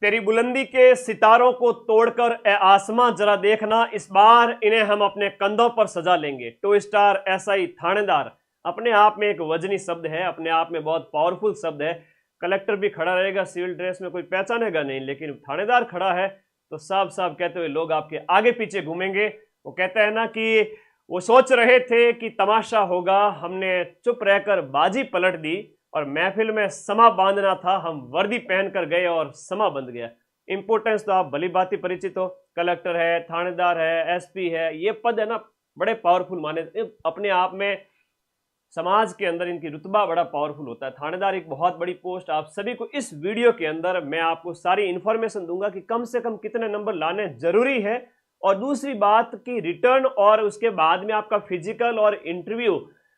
तेरी बुलंदी के सितारों को तोड़कर ए आसमां जरा देखना, इस बार इन्हें हम अपने कंधों पर सजा लेंगे। टू स्टार एसआई थानेदार अपने आप में एक वजनी शब्द है, अपने आप में बहुत पावरफुल शब्द है। कलेक्टर भी खड़ा रहेगा सिविल ड्रेस में, कोई पहचानेगा नहीं, लेकिन थानेदार खड़ा है तो साफ साफ कहते हुए लोग आपके आगे पीछे घूमेंगे। वो कहता है ना कि वो सोच रहे थे कि तमाशा होगा, हमने चुप रहकर बाजी पलट दी और महफिल में समा बांधना था, हम वर्दी पहनकर गए और समा बंध गया। इंपोर्टेंस तो आप भली भांति परिचित हो, कलेक्टर है, थानेदार है, एसपी है, ये पद है ना बड़े पावरफुल माने अपने आप में। समाज के अंदर इनकी रुतबा बड़ा पावरफुल होता है। थानेदार एक बहुत बड़ी पोस्ट। आप सभी को इस वीडियो के अंदर मैं आपको सारी इंफॉर्मेशन दूंगा कि कम से कम कितने नंबर लाने जरूरी है, और दूसरी बात कि रिटर्न और उसके बाद में आपका फिजिकल और इंटरव्यू,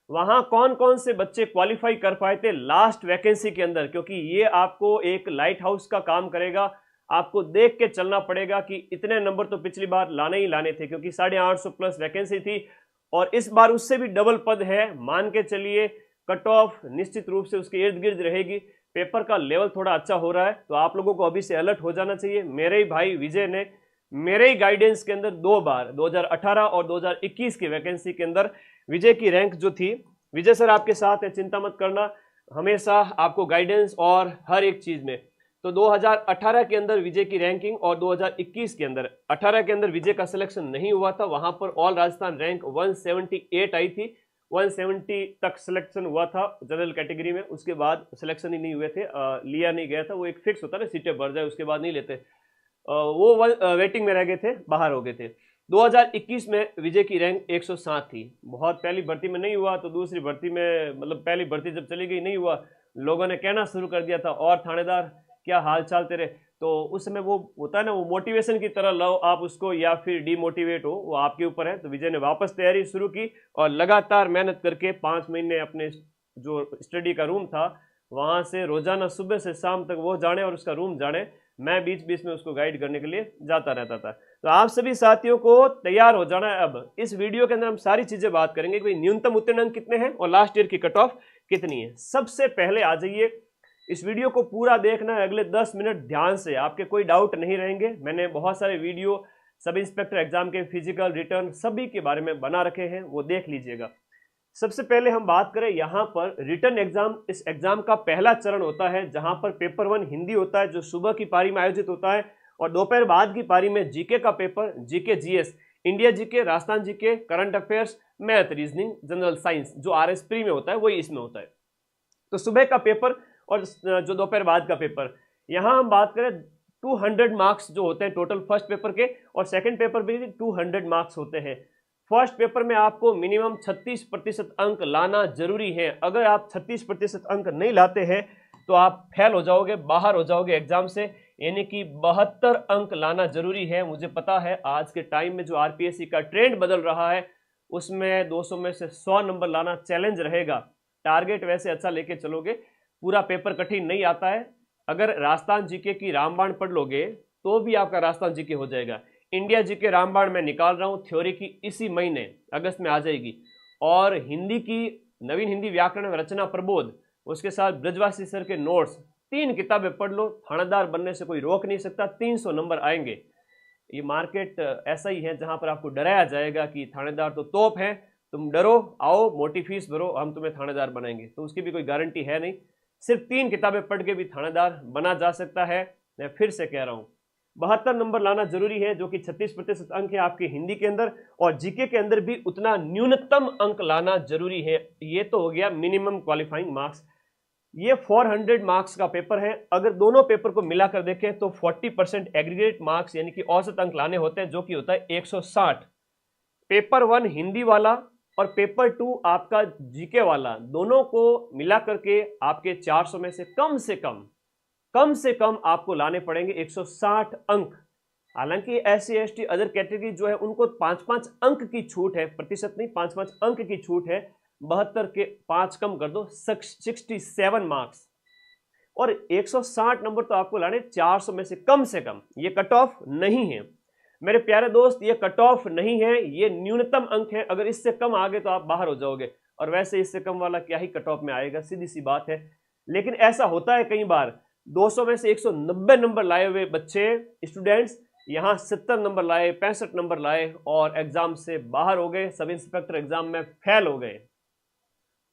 वहां कौन कौन से बच्चे क्वालिफाई कर पाए थे लास्ट वैकेंसी के अंदर, क्योंकि ये आपको एक लाइट हाउस का काम करेगा। आपको देख के चलना पड़ेगा कि इतने नंबर तो पिछली बार लाने ही लाने थे, क्योंकि 850 प्लस वैकेंसी थी और इस बार उससे भी डबल पद है। मान के चलिए कट ऑफ निश्चित रूप से उसके इर्द गिर्द रहेगी। पेपर का लेवल थोड़ा अच्छा हो रहा है, तो आप लोगों को अभी से अलर्ट हो जाना चाहिए। मेरे ही भाई विजय ने मेरे ही गाइडेंस के अंदर 2 बार 2018 और 2021 की वैकेंसी के अंदर विजय की रैंक जो थी, विजय सर आपके साथ है, चिंता मत करना, हमेशा आपको गाइडेंस और हर एक चीज में। तो 2018 के अंदर विजय की रैंकिंग और 2021 के अंदर, 18 के अंदर विजय का सिलेक्शन नहीं हुआ था, वहां पर ऑल राजस्थान रैंक 178 आई थी। 170 तक सिलेक्शन हुआ था जनरल कैटेगरी में, उसके बाद सिलेक्शन ही नहीं हुए थे, लिया नहीं गया था। वो एक फिक्स होता है ना, सीटें भर जाए उसके बाद नहीं लेते, वो वेटिंग में रह गए थे, बाहर हो गए थे। 2021 में विजय की रैंक 107 थी। बहुत पहली भर्ती में नहीं हुआ तो दूसरी भर्ती में, मतलब पहली भर्ती जब चली गई नहीं हुआ, लोगों ने कहना शुरू कर दिया था और थानेदार क्या हाल चाल तेरे। तो उस समय वो होता है ना, वो मोटिवेशन की तरह लो आप उसको, या फिर डिमोटिवेट हो, वो आपके ऊपर है। तो विजय ने वापस तैयारी शुरू की और लगातार मेहनत करके 5 महीने अपने जो स्टडी का रूम था वहां से रोजाना सुबह से शाम तक वो जाने और उसका रूम जाने, मैं बीच बीच में उसको गाइड करने के लिए जाता रहता था। तो आप सभी साथियों को तैयार हो जाना है। अब इस वीडियो के अंदर हम सारी चीजें बात करेंगे कि न्यूनतम उत्तीर्ण अंक कितने हैं और लास्ट ईयर की कट ऑफ कितनी है। सबसे पहले आ जाइए, इस वीडियो को पूरा देखना है, अगले 10 मिनट ध्यान से, आपके कोई डाउट नहीं रहेंगे। मैंने बहुत सारे वीडियो सब इंस्पेक्टर एग्जाम के फिजिकल रिटर्न सभी के बारे में बना रखे हैं, वो देख लीजिएगा। सबसे पहले हम बात करें यहाँ पर रिटर्न एग्जाम। इस एग्जाम का पहला चरण होता है जहां पर पेपर 1 हिंदी होता है, जो सुबह की पारी में आयोजित होता है, और दोपहर बाद की पारी में जीके का paper, GK GS, India GK, Rajasthan GK, current affairs, math, reasoning, general science, जो आरएस प्री में होता है वही इसमें होता है। तो सुबह का पेपर और जो दोपहर बाद का पेपर, यहाँ हम बात करें 200 मार्क्स जो होते हैं टोटल फर्स्ट पेपर के, और सेकंड पेपर भी 200 मार्क्स होते हैं। फर्स्ट पेपर में आपको मिनिमम 36% अंक लाना जरूरी है। अगर आप 36% अंक नहीं लाते हैं तो आप फेल हो जाओगे, बाहर हो जाओगे एग्जाम से, यानी कि 72 अंक लाना जरूरी है। मुझे पता है आज के टाइम में जो आरपीएससी का ट्रेंड बदल रहा है उसमें 200 में से 100 नंबर लाना चैलेंज रहेगा। टारगेट वैसे अच्छा लेके चलोगे, पूरा पेपर कठिन नहीं आता है। अगर राजस्थान जीके की रामबाण पढ़ लोगे तो भी आपका राजस्थान जीके हो जाएगा। इंडिया जीके रामबाण मैं निकाल रहा हूं, थ्योरी की इसी महीने अगस्त में आ जाएगी, और हिंदी की नवीन हिंदी व्याकरण रचना प्रबोध, उसके साथ ब्रजवासी सर के नोट्स, 3 किताबें पढ़ लो, थानेदार बनने से कोई रोक नहीं सकता। 300 नंबर आएंगे। ये मार्केट ऐसा ही है जहां पर आपको डराया जाएगा कि थानेदार तो तोप है, तुम डरो, आओ मोटी फीस भरो, हम तुम्हें थानेदार बनाएंगे। तो उसकी भी कोई गारंटी है नहीं। सिर्फ 3 किताबें पढ़ के भी थानेदार बना जा सकता है। मैं फिर से कह रहा हूं, 72 नंबर लाना जरूरी है, जो कि 36% अंक है आपके हिंदी के अंदर, और जीके के अंदर भी उतना न्यूनतम अंक लाना जरूरी है। ये तो हो गया मिनिमम क्वालिफाइंग मार्क्स। ये 400 मार्क्स का पेपर है। अगर दोनों पेपर को मिलाकर देखें तो 40% एग्रीगेट मार्क्स यानी कि औसत अंक लाने होते हैं, जो कि होता है 160। पेपर 1 हिंदी वाला और पेपर 2 आपका जीके वाला, दोनों को मिला करके आपके 400 में से कम से कम आपको लाने पड़ेंगे 160 अंक। हालांकि एससी एसटी अदर कैटेगरी जो है उनको 5-5 अंक की छूट है, प्रतिशत नहीं, 5-5 अंक की छूट है। 72 के 5 कम कर दो, 67 मार्क्स, और 160 नंबर तो आपको लाने 400 में से कम। ये कट ऑफ नहीं है मेरे प्यारे दोस्त, ये कट ऑफ नहीं है, ये न्यूनतम अंक है। अगर इससे कम आ गए तो आप बाहर हो जाओगे, और वैसे इससे कम वाला क्या ही कट ऑफ में आएगा, सीधी सी बात है। लेकिन ऐसा होता है कई बार, 200 में से 190 नंबर लाए हुए बच्चे स्टूडेंट्स यहाँ 70 नंबर लाए, 65 नंबर लाए और एग्जाम से बाहर हो गए, सब इंस्पेक्टर एग्जाम में फेल हो गए,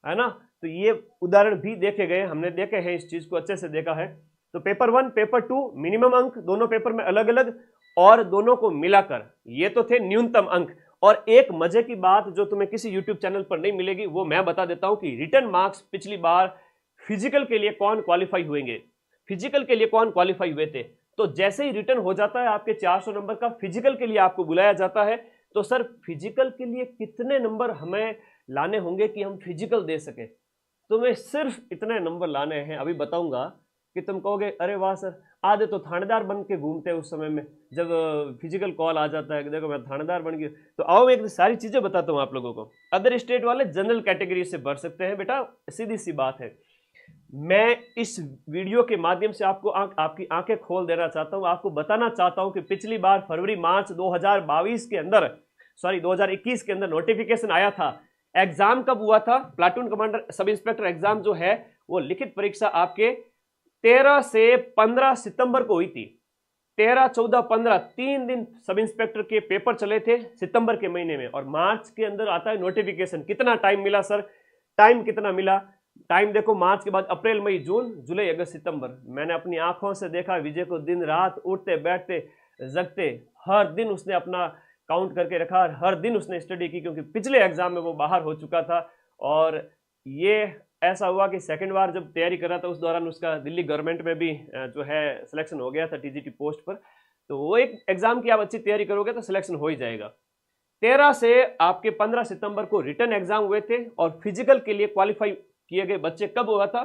है ना। तो ये उदाहरण भी देखे गए, हमने देखे हैं, इस चीज को अच्छे से देखा है। तो पेपर 1 पेपर 2 मिनिमम अंक दोनों पेपर में अलग अलग और दोनों को मिलाकर ये तो थे न्यूनतम अंक। और एक मजे की बात जो तुम्हें किसी यूट्यूब चैनल पर नहीं मिलेगी वो मैं बता देता हूं कि रिटर्न मार्क्स पिछली बार फिजिकल के लिए कौन क्वालिफाई हुएंगे, फिजिकल के लिए कौन क्वालिफाई हुए थे। तो जैसे ही रिटर्न हो जाता है आपके 400 नंबर का, फिजिकल के लिए आपको बुलाया जाता है। तो सर फिजिकल के लिए कितने नंबर हमें लाने होंगे कि हम फिजिकल दे सके। तुम्हें सिर्फ इतने नंबर लाने हैं, अभी बताऊंगा कि तुम कहोगे अरे वाह सर, आधे तो थानेदार बन के घूमते हैं उस समय में जब फिजिकल कॉल आ जाता है कि देखो मैं थानेदार बन गया। तो आओ मैं एक सारी चीजें बताता हूं आप लोगों को। अदर स्टेट वाले जनरल कैटेगरी से भर सकते हैं बेटा, सीधी सी बात है। मैं इस वीडियो के माध्यम से आपको आपकी आंखें खोल देना चाहता हूं, आपको बताना चाहता हूं कि पिछली बार फरवरी मार्च 2022 के अंदर, सॉरी 2021 के अंदर नोटिफिकेशन आया था। एग्जाम कब हुआ था? Platoon commander sub inspector exam जो है वो लिखित परीक्षा आपके 13 से 15 सितंबर को हुई थी। 13, 14, 15 3 दिन सब इंस्पेक्टर के पेपर चले थे सितंबर के महीने में, और मार्च के अंदर आता है नोटिफिकेशन। कितना टाइम मिला सर? टाइम कितना मिला? टाइम देखो, मार्च के बाद अप्रैल, मई, जून, जुलाई, अगस्त, सितंबर। मैंने अपनी आंखों से देखा विजय को, दिन रात उठते बैठते जगते हर दिन उसने अपना काउंट करके रखा, हर दिन उसने स्टडी की, क्योंकि पिछले एग्जाम में वो बाहर हो चुका था। और ये ऐसा हुआ कि सेकंड बार जब तैयारी कर रहा था उस दौरान उसका दिल्ली गवर्नमेंट में भी जो है सिलेक्शन हो गया था टीजीटी पोस्ट पर। तो वो एक एग्जाम की आप अच्छी तैयारी करोगे तो सिलेक्शन हो ही जाएगा। 13 से आपके 15 सितंबर को रिटर्न एग्जाम हुए थे और फिजिकल के लिए क्वालिफाई किए गए बच्चे कब हुआ था?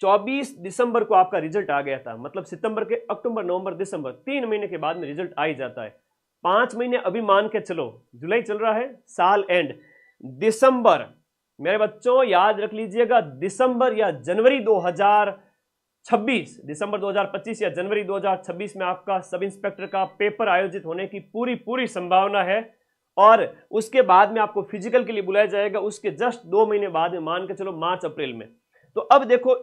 24 दिसंबर को आपका रिजल्ट आ गया था। मतलब सितंबर के अक्टूबर, नवंबर, दिसंबर 3 महीने के बाद में रिजल्ट आ ही जाता है। 5 महीने अभी मान के चलो, जुलाई चल रहा है, साल एंड, दिसंबर, मेरे बच्चों याद रख लीजिएगा, दिसंबर या जनवरी 2026, दिसंबर 2025 या जनवरी 2026 में आपका सब इंस्पेक्टर का पेपर आयोजित होने की पूरी संभावना है। और उसके बाद में आपको फिजिकल के लिए बुलाया जाएगा उसके जस्ट 2 महीने बाद में, मान के चलो मार्च अप्रैल में। तो अब देखो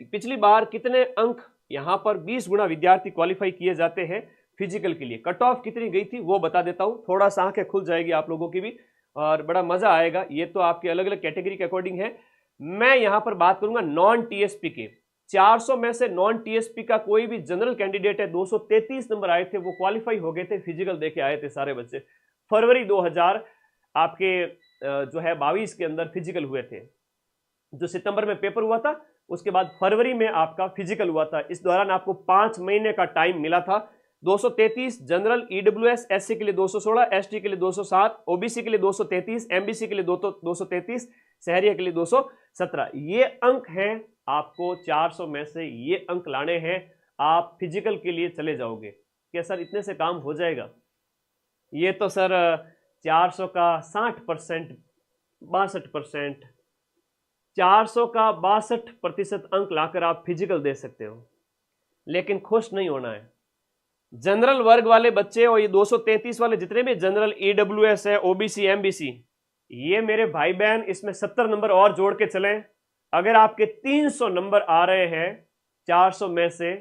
पिछली बार कितने अंक यहां पर 20 गुना विद्यार्थी क्वालिफाई किए जाते हैं फिजिकल के लिए। कट ऑफ कितनी गई थी वो बता देता हूं, थोड़ा सा आंखें खुल जाएगी आप लोगों की भी और बड़ा मजा आएगा। ये तो आपके अलग अलग कैटेगरी के अकॉर्डिंग है। मैं यहां पर बात करूंगा नॉन टीएसपी के। 400 में से नॉन टीएसपी का कोई भी जनरल कैंडिडेट है, 233 नंबर आए थे, वो क्वालिफाई हो गए थे, फिजिकल देके आए थे सारे बच्चे। फरवरी 2000 आपके जो है 22 के अंदर फिजिकल हुए थे। जो सितंबर में पेपर हुआ था उसके बाद फरवरी में आपका फिजिकल हुआ था। इस दौरान आपको 5 महीने का टाइम मिला था। 233 जनरल, ईडब्ल्यूएस, एससी के लिए 216, एसटी के लिए 207, ओबीसी के लिए 233, एमबीसी के लिए 233, शहरिया के लिए 217। ये अंक हैं आपको 400 में से, ये अंक लाने हैं। आप फिजिकल के लिए चले जाओगे। क्या सर इतने से काम हो जाएगा? ये तो सर 400 का 60%, 62%, 400 का 62% अंक लाकर आप फिजिकल दे सकते हो। लेकिन खुश नहीं होना है। जनरल वर्ग वाले बच्चे और ये 233 वाले जितने भी जनरल, ईडब्ल्यूएस है, ओबीसी, एमबीसी, ये मेरे भाई बहन इसमें 70 नंबर और जोड़ के चलें। अगर आपके 300 नंबर आ रहे हैं 400 में से,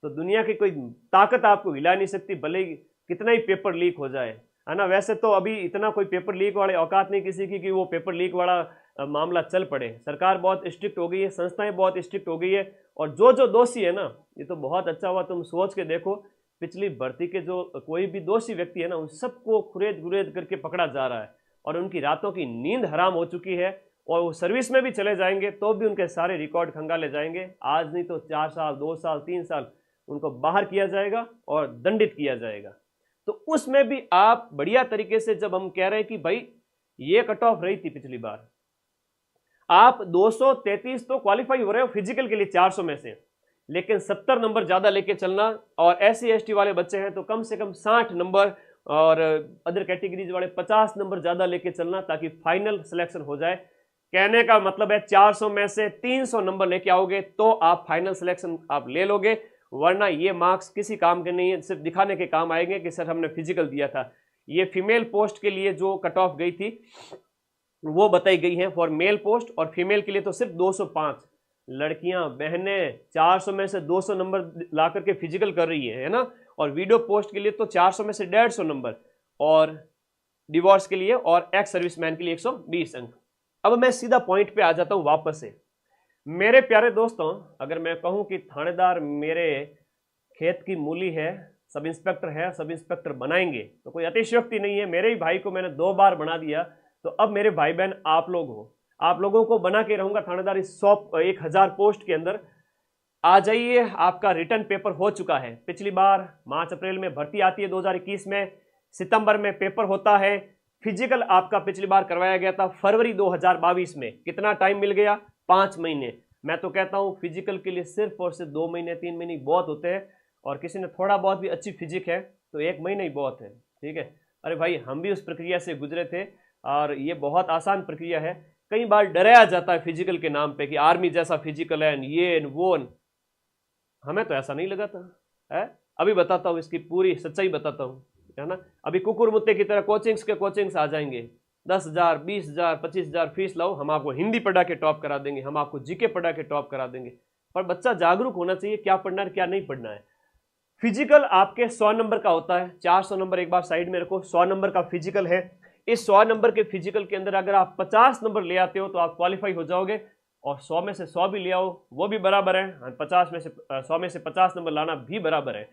तो दुनिया की कोई ताकत आपको हिला नहीं सकती, भले कितना ही पेपर लीक हो जाए, है ना। वैसे तो अभी इतना कोई पेपर लीक वाले औकात नहीं किसी की कि वो पेपर लीक वाला मामला चल पड़े। सरकार बहुत स्ट्रिक्ट हो गई है, संस्थाएं बहुत स्ट्रिक्ट हो गई है, और जो दोषी है ना, ये तो बहुत अच्छा हुआ, तुम सोच के देखो पिछली भर्ती के जो कोई भी दोषी व्यक्ति है ना, उन सबको खुरेद गुरेद करके पकड़ा जा रहा है और उनकी रातों की नींद हराम हो चुकी है। और वो सर्विस में भी चले जाएंगे तो भी उनके सारे रिकॉर्ड खंगाले जाएंगे। आज नहीं तो 4 साल, 2 साल, 3 साल उनको बाहर किया जाएगा और दंडित किया जाएगा। तो उसमें भी आप बढ़िया तरीके से, जब हम कह रहे हैं कि भाई ये कट ऑफ रही थी पिछली बार, आप 233 तो क्वालिफाई हो रहे हो फिजिकल के लिए 400 में से, लेकिन 70 नंबर ज्यादा लेके चलना। और एससी एसटी वाले बच्चे हैं तो कम से कम 60 नंबर, और अदर कैटेगरीज वाले 50 नंबर ज्यादा लेके चलना, ताकि फाइनल सिलेक्शन हो जाए। कहने का मतलब है 400 में से 300 नंबर लेके आओगे तो आप फाइनल सिलेक्शन आप ले लोगे, वरना ये मार्क्स किसी काम के नहीं है, सिर्फ दिखाने के काम आएंगे कि सर हमने फिजिकल दिया था। ये फीमेल पोस्ट के लिए जो कट ऑफ गई थी वो बताई गई है फॉर मेल पोस्ट, और फीमेल के लिए तो सिर्फ 205। लड़कियां बहनें 400 में से 200 नंबर ला करके फिजिकल कर रही है ना, और वीडियो पोस्ट के लिए तो 400 में से 150 नंबर, और डिवोर्स के लिए और एक्स सर्विसमैन के लिए 120 अंक। अब मैं सीधा पॉइंट पे आ जाता हूं वापस से। मेरे प्यारे दोस्तों, अगर मैं कहूं कि थानेदार मेरे खेत की मूली है, सब इंस्पेक्टर है, सब इंस्पेक्टर बनाएंगे, तो कोई अतिशयोक्ति नहीं है। मेरे ही भाई को मैंने 2 बार बना दिया, तो अब मेरे भाई बहन आप लोग हो, आप लोगों को बना के रहूंगा थानेदार इस 1000 पोस्ट के अंदर। आ जाइए, आपका रिटर्न पेपर हो चुका है। पिछली बार मार्च अप्रैल में भर्ती आती है 2021 में, सितंबर में पेपर होता है। फिजिकल आपका पिछली बार करवाया गया था फरवरी 2022 में। कितना टाइम मिल गया? 5 महीने। मैं तो कहता हूं फिजिकल के लिए सिर्फ और सिर्फ 2 महीने 3 महीने बहुत होते हैं, और किसी ने थोड़ा बहुत भी अच्छी फिजिक है तो 1 महीना ही बहुत है। ठीक है, अरे भाई हम भी उस प्रक्रिया से गुजरे थे, और ये बहुत आसान प्रक्रिया है। कई बार डराया जाता है फिजिकल के नाम पे कि आर्मी जैसा फिजिकल है, ये वो। हमें तो ऐसा नहीं लगा था है। अभी बताता हूँ, इसकी पूरी सच्चाई बताता हूँ, है ना। अभी कुकुर मुत्ते की तरह कोचिंग्स आ जाएंगे, 10,000 20,000 25,000 फीस लाओ, हम आपको हिंदी पढ़ा के टॉप करा देंगे, हम आपको जीके पढ़ा के टॉप करा देंगे। पर बच्चा जागरूक होना चाहिए, क्या पढ़ना है क्या नहीं पढ़ना है। फिजिकल आपके 100 नंबर का होता है, 400 नंबर एक बार साइड में रखो, 100 नंबर का फिजिकल है। इस 100 नंबर के फिजिकल के अंदर अगर आप 50 नंबर ले आते हो तो आप क्वालिफाई हो जाओगे, और 100 में से 100 भी ले आओ वो भी बराबर है, 50 में से 100 में से 50 नंबर लाना भी बराबर है।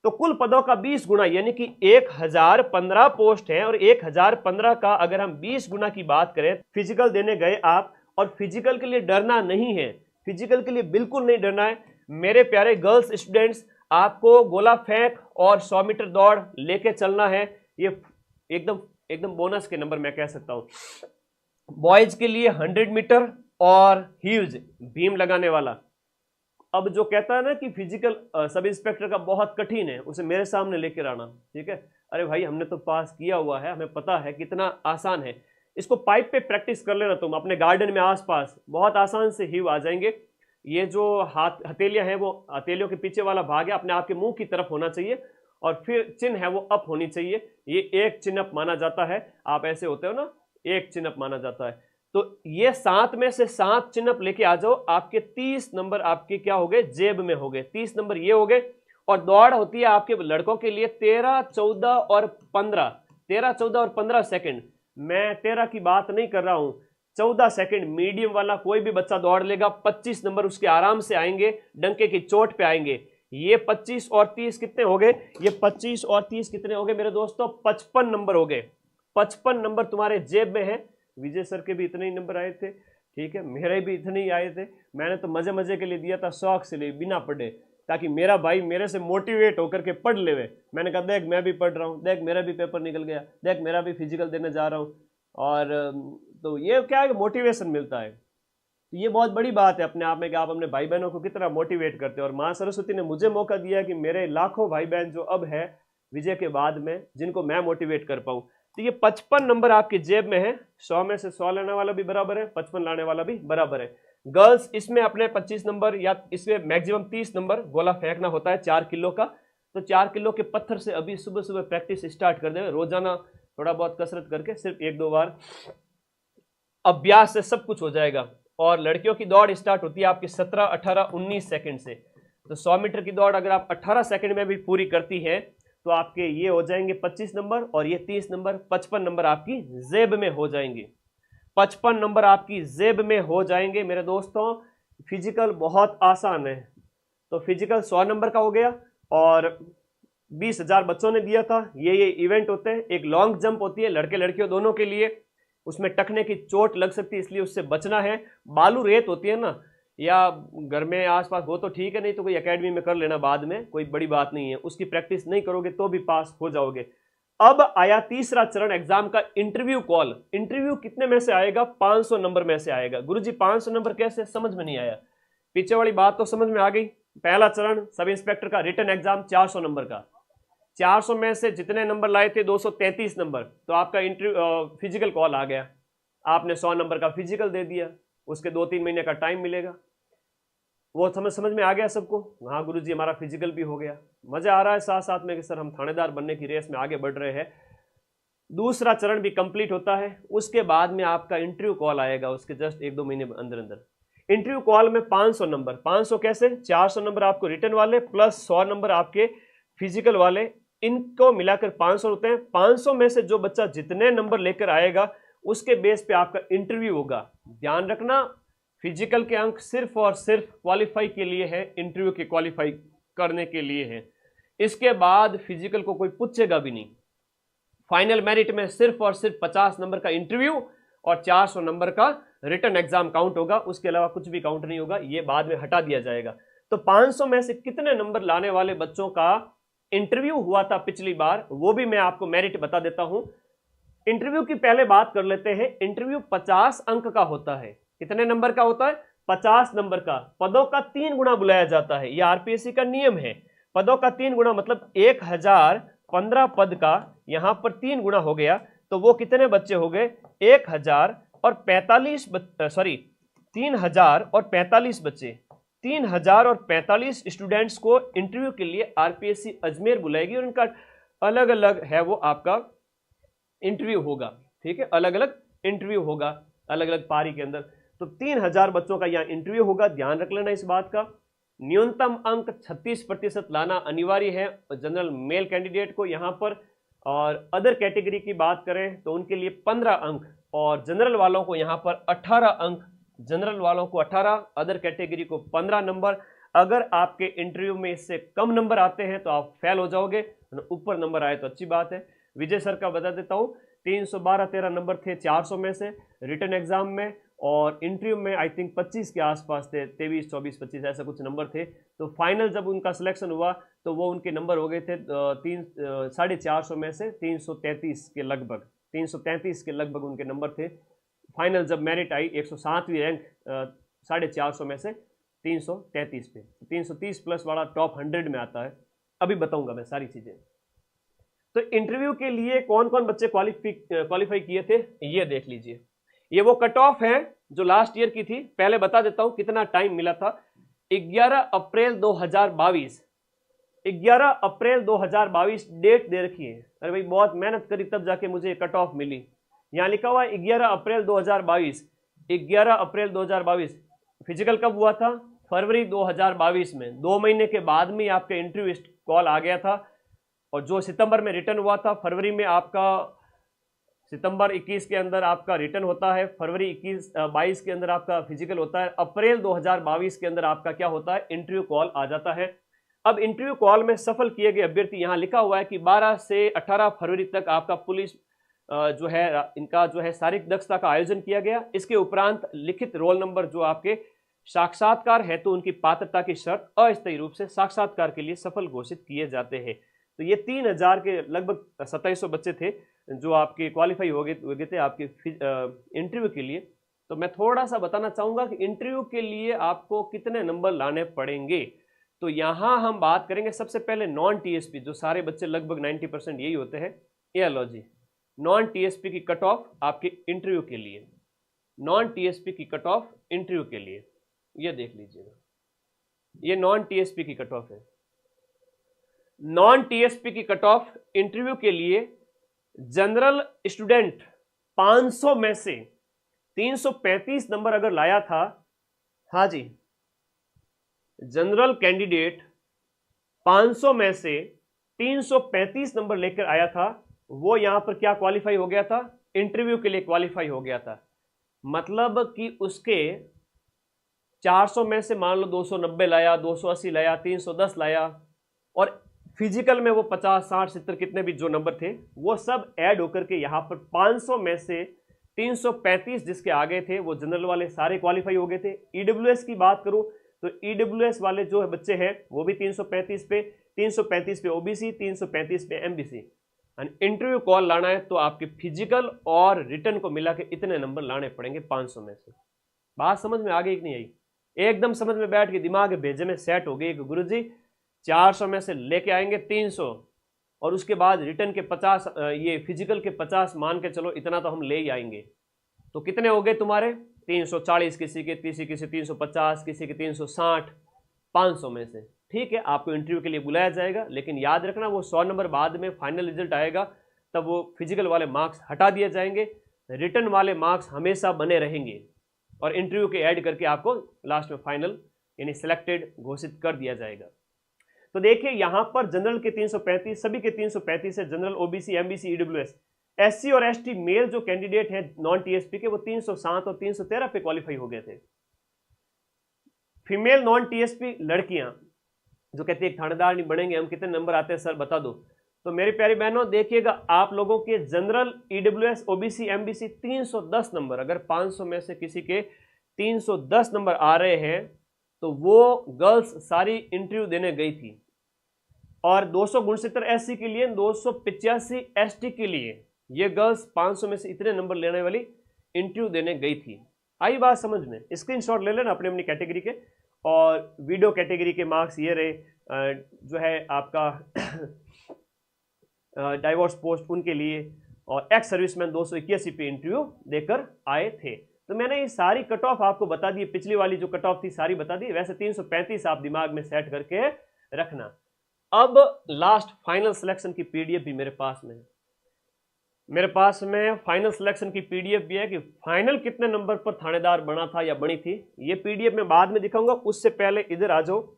तो कुल पदों का 20 गुना, यानी कि 1015 पोस्ट है, और 1015 का अगर हम 20 गुना की बात करें, फिजिकल देने गए आप, और फिजिकल के लिए डरना नहीं है, फिजिकल के लिए बिल्कुल नहीं डरना है मेरे प्यारे गर्ल्स स्टूडेंट्स। आपको गोला फेंक और 100 मीटर दौड़ लेके चलना है, ये एकदम एकदम बोनस के नंबर मैं कह सकता हूं। बॉयज के लिए 100 मीटर और ह्यूज बीम लगाने वाला। अब जो कहता है ना कि फिजिकल सब इंस्पेक्टर का बहुत कठिन है, उसे मेरे सामने लेकर आना। ठीक है, अरे भाई हमने तो पास किया हुआ है, हमें पता है कितना आसान है। इसको पाइप पे प्रैक्टिस कर लेना तुम अपने गार्डन में आसपास, बहुत आसान से हीव आ जाएंगे। ये जो हथेलियां हैं वो हथेलियों के पीछे वाला भाग है अपने आप के मुंह की तरफ होना चाहिए, और फिर चिन्ह है वो अप होनी चाहिए। ये एक चिन्ह अप माना जाता है, आप ऐसे होते हो ना, एक चिन्ह अप माना जाता है। तो ये 7 में से 7 चिन्ह अप लेके आ जाओ, आपके 30 नंबर आपके क्या हो गए? जेब में हो गए। 30 नंबर ये हो गए। और दौड़ होती है आपके लड़कों के लिए 13, 14 और 15, 13, 14 और 15 सेकंड। मैं 13 की बात नहीं कर रहा हूं, 14 सेकंड मीडियम वाला कोई भी बच्चा दौड़ लेगा। 25 नंबर उसके आराम से आएंगे, डंके की चोट पे आएंगे। ये 25 और 30 कितने हो गए? ये 25 और 30 कितने हो गए मेरे दोस्तों? 55 नंबर हो गए। 55 नंबर तुम्हारे जेब में है। विजय सर के भी इतने ही नंबर आए थे, ठीक है, मेरे भी इतने ही आए थे। मैंने तो मजे मजे के लिए दिया था, शौक से लिए, बिना पढ़े, ताकि मेरा भाई मेरे से मोटिवेट होकर के पढ़ लेवे। मैंने कहा देख मैं भी पढ़ रहा हूँ, देख मेरा भी पेपर निकल गया, देख मेरा भी फिजिकल देने जा रहा हूँ। और तो ये क्या है, मोटिवेशन मिलता है। तो ये बहुत बड़ी बात है अपने आप में कि आप अपने भाई बहनों को कितना मोटिवेट करते हो। और माँ सरस्वती ने मुझे मौका दिया कि मेरे लाखों भाई बहन जो अब है विजय के बाद में, जिनको मैं मोटिवेट कर पाऊँ। तो ये 55 नंबर आपकी जेब में है। 100 में से 100 लाने वाला भी बराबर है, 55 लाने वाला भी बराबर है। गर्ल्स इसमें अपने 25 नंबर या इसमें मैक्सिमम 30 नंबर गोला फेंकना होता है 4 किलो का। तो 4 किलो के पत्थर से अभी सुबह सुबह प्रैक्टिस स्टार्ट कर दें, रोजाना थोड़ा बहुत कसरत करके, सिर्फ 1-2 बार अभ्यास से सब कुछ हो जाएगा। और लड़कियों की दौड़ स्टार्ट होती है आपकी 17, 18, 19 सेकंड से। तो 100 मीटर की दौड़ अगर आप 18 सेकंड में भी पूरी करती हैं तो आपके ये हो जाएंगे 25 नंबर, और ये 30 नंबर, 55 नंबर आपकी जेब में हो जाएंगे। 55 नंबर आपकी जेब में हो जाएंगे मेरे दोस्तों। फिजिकल बहुत आसान है। तो फिजिकल 100 नंबर का हो गया, और 20,000 बच्चों ने दिया था। ये इवेंट होते हैं। एक लॉन्ग जंप होती है लड़के लड़कियों दोनों के लिए, उसमें टकने की चोट लग सकती है, इसलिए उससे बचना है। बालू रेत होती है ना, या घर में आसपास हो तो ठीक है, नहीं तो कोई एकेडमी में कर लेना बाद में, कोई बड़ी बात नहीं है। उसकी प्रैक्टिस नहीं करोगे तो भी पास हो जाओगे। अब आया तीसरा चरण एग्जाम का, इंटरव्यू कॉल। इंटरव्यू कितने में से आएगा? 500 नंबर में से आएगा। गुरुजी 500 नंबर कैसे? समझ में नहीं आया। पीछे वाली बात तो समझ में आ गई। पहला चरण सब इंस्पेक्टर का रिटन एग्जाम 400 नंबर का। 400 में से जितने नंबर लाए थे 233 नंबर, तो आपका इंटरव्यू फिजिकल कॉल आ गया। आपने 100 नंबर का फिजिकल दे दिया, उसके 2-3 महीने का टाइम मिलेगा। वो समझ में आ गया सबको? हाँ गुरुजी हमारा फिजिकल भी हो गया। मजा आ रहा है साथ साथ में कि सर हम थानेदार बनने की रेस में आगे बढ़ रहे हैं। दूसरा चरण भी कंप्लीट होता है, उसके बाद में आपका इंटरव्यू कॉल आएगा, उसके जस्ट 1-2 महीने अंदर अंदर। इंटरव्यू कॉल में 500 नंबर, 500 कैसे, 400 नंबर आपको रिटन वाले प्लस 100 नंबर आपके फिजिकल वाले, इनको मिलाकर 500 होते हैं। 500 में से जो बच्चा जितने नंबर लेकर आएगा उसके बेस पे आपका इंटरव्यू होगा। ध्यान रखना, फिजिकल के अंक सिर्फ और सिर्फ क्वालिफाई के लिए है, इंटरव्यू के क्वालिफाई करने के लिए है। इसके बाद फिजिकल को कोई पूछेगा भी नहीं। फाइनल मेरिट में सिर्फ और सिर्फ 50 नंबर का इंटरव्यू और 400 नंबर का रिटन एग्जाम काउंट होगा, उसके अलावा कुछ भी काउंट नहीं होगा, ये बाद में हटा दिया जाएगा। तो 500 में से कितने नंबर लाने वाले बच्चों का इंटरव्यू हुआ था पिछली बार, वो भी मैं आपको मेरिट बता देता हूं। इंटरव्यू की पहले बात कर लेते हैं। इंटरव्यू 50 अंक का होता है। कितने नंबर का होता है? 50 नंबर का। पदों का 3 गुना बुलाया जाता है, यह आरपीएससी का नियम है। पदों का 3 गुना मतलब 1015 पद का यहां पर 3 गुना हो गया, तो वो कितने बच्चे हो गए? 3045 बच्चे। 3045 स्टूडेंट्स को इंटरव्यू के लिए आरपीएससी अजमेर बुलाएगी और इनका अलग अलग है वो आपका इंटरव्यू होगा। ठीक है, अलग अलग इंटरव्यू होगा अलग अलग पारी के अंदर। तो 3000 बच्चों का यहाँ इंटरव्यू होगा, ध्यान रख लेना इस बात का। न्यूनतम अंक 36% लाना अनिवार्य है जनरल मेल कैंडिडेट को यहाँ पर। और अदर कैटेगरी की बात करें तो उनके लिए 15 अंक और जनरल वालों को यहाँ पर 18 अंक। जनरल वालों को 18, अदर कैटेगरी को 15 नंबर। अगर आपके इंटरव्यू में इससे कम नंबर आते हैं तो आप फेल हो जाओगे, ऊपर नंबर आए तो अच्छी बात है। विजय सर का बता देता हूँ, 312-13 नंबर थे 400 में से रिटन एग्जाम में, और इंटरव्यू में आई थिंक 25 के आसपास थे, 23, 24, 25 ऐसा कुछ नंबर थे। तो फाइनल जब उनका सिलेक्शन हुआ तो वो उनके नंबर हो गए थे 450 में से 333 के लगभग, 333 के लगभग उनके नंबर थे। फाइनल जब मेरिट आई 107वीं रैंक 450 में से 333 पे, 330 प्लस वाला टॉप 100 में आता है। अभी बताऊंगा मैं सारी चीजें। तो इंटरव्यू के लिए कौन कौन बच्चे क्वालिफाई किए थे ये देख लीजिए। ये वो कट ऑफ है जो लास्ट ईयर की थी। पहले बता देता हूं कितना टाइम मिला था। 11 अप्रैल 2022, 11 अप्रैल 2022 डेट दे रखी है। अरे भाई बहुत मेहनत करी तब जाके मुझे कट ऑफ मिली। यहां लिखा हुआ है 11 अप्रैल 2022। 11 अप्रैल 2022 फिजिकल कब हुआ था? फरवरी 2022 में। 2 महीने के बाद में आपका इंटरव्यू कॉल आ गया था। और जो सितंबर में रिटर्न हुआ था, फरवरी में आपका, सितंबर 21 के अंदर आपका रिटर्न होता है, फरवरी 22 के अंदर आपका फिजिकल होता है, अप्रैल 2022 के अंदर आपका क्या होता है? इंटरव्यू कॉल आ जाता है। अब इंटरव्यू कॉल में सफल किए गए अभ्यर्थी, यहां लिखा हुआ है कि 12 से 18 फरवरी तक आपका पुलिस जो है इनका जो है शारीरिक दक्षता का आयोजन किया गया। इसके उपरांत लिखित रोल नंबर जो आपके साक्षात्कार है तो उनकी पात्रता की शर्त अस्थायी रूप से साक्षात्कार के लिए सफल घोषित किए जाते हैं। तो ये 3000 के लगभग 2700 बच्चे थे जो आपके क्वालिफाई हो गए थे आपके इंटरव्यू के लिए। तो मैं थोड़ा सा बताना चाहूँगा कि इंटरव्यू के लिए आपको कितने नंबर लाने पड़ेंगे। तो यहाँ हम बात करेंगे सबसे पहले नॉन टीएसपी, जो सारे बच्चे लगभग 90% यही होते हैं। ये लो जी, नॉन टीएसपी की कट ऑफ आपके इंटरव्यू के लिए, नॉन टीएसपी की कट ऑफ इंटरव्यू के लिए ये देख लीजिएगा। ये नॉन टीएसपी की कट ऑफ है। नॉन टीएसपी की कट ऑफ इंटरव्यू के लिए जनरल स्टूडेंट 500 में से 335 नंबर अगर लाया था, हाँ जी, जनरल कैंडिडेट 500 में से 335 नंबर लेकर आया था, वो यहां पर क्या क्वालिफाई हो गया था? इंटरव्यू के लिए क्वालिफाई हो गया था। मतलब कि उसके 400 में से मान लो 290 लाया, 280 लाया, 310 लाया, और फिजिकल में वो 50, 60, 70 कितने भी जो नंबर थे वो सब ऐड होकर के यहाँ पर 500 में से 335 जिसके आगे थे वो जनरल वाले सारे क्वालिफाई हो गए थे। ईडब्ल्यूएस की बात करूं तो ईडब्ल्यूएस वाले जो बच्चे हैं वो भी 335 पे ओबीसी, 335 पे एमबीसी। इंटरव्यू कॉल लाना है तो आपके फिजिकल और रिटर्न को मिला के इतने नंबर लाने पड़ेंगे 500 में से। बात समझ में आ गई कि नहीं आई? एकदम समझ में बैठ के दिमाग भेजे में सेट हो गई कि गुरुजी 400 में से लेके आएंगे 300 और उसके बाद रिटर्न के 50, ये फिजिकल के 50 मान के चलो, इतना तो हम ले ही आएंगे। तो कितने हो गए तुम्हारे? 340 किसी के, किसी 350, किसी के 360, 500 में से। ठीक है, आपको इंटरव्यू के लिए बुलाया जाएगा, लेकिन याद रखना वो 100 नंबर बाद में फाइनल रिजल्ट आएगा तब वो फिजिकल वाले मार्क्स हटा दिए जाएंगे, रिटर्न वाले मार्क्स हमेशा बने रहेंगे। और इंटरव्यू के ऐड करके आपको लास्ट में फाइनल यानी सिलेक्टेड घोषित कर दिया जाएगा। तो देखिए यहां पर जनरल के 335, सभी के 335 है, general, OBC, MBC, EWS. SC और एसटी मेल जो कैंडिडेट हैं नॉन टीएसपी के, वो 307 और 313 पे क्वालिफाई हो गए थे। फीमेल नॉन टीएसपी लड़कियां जो कहती है थानेदार नहीं बनेंगे हम, कितने नंबर आते हैं सर बता दो। तो मेरी प्यारी बहनों देखिएगा, आप लोगों के general, EWS, OBC, MBC 310 number, अगर 500 में से किसी के 310 नंबर आ रहे हैं तो वो गर्ल्स सारी इंटरव्यू देने गई थी। और 269 एससी के लिए, 285 एसटी के लिए ये गर्ल्स 500 में से इतने नंबर लेने वाली इंटरव्यू देने गई थी। आई बात समझ में? स्क्रीनशॉट ले लेना अपनी अपनी कैटेगरी के। और वीडियो कैटेगरी के मार्क्स ये रहे, जो है आपका डाइवोर्स पोस्ट उनके लिए, और एक्स सर्विसमैन 281 पे इंटरव्यू देकर आए थे। तो मैंने ये सारी कट ऑफ आपको बता दी, पिछली वाली जो कट ऑफ थी सारी बता दी। वैसे 335 आप दिमाग में सेट करके रखना। अब लास्ट फाइनल सिलेक्शन की पीडीएफ भी मेरे पास में है। मेरे पास में फाइनल सिलेक्शन की पीडीएफ भी है कि फाइनल कितने नंबर पर थानेदार बना था या बनी थी। ये पीडीएफ मैं बाद में दिखाऊंगा, उससे पहले इधर आ जाओ।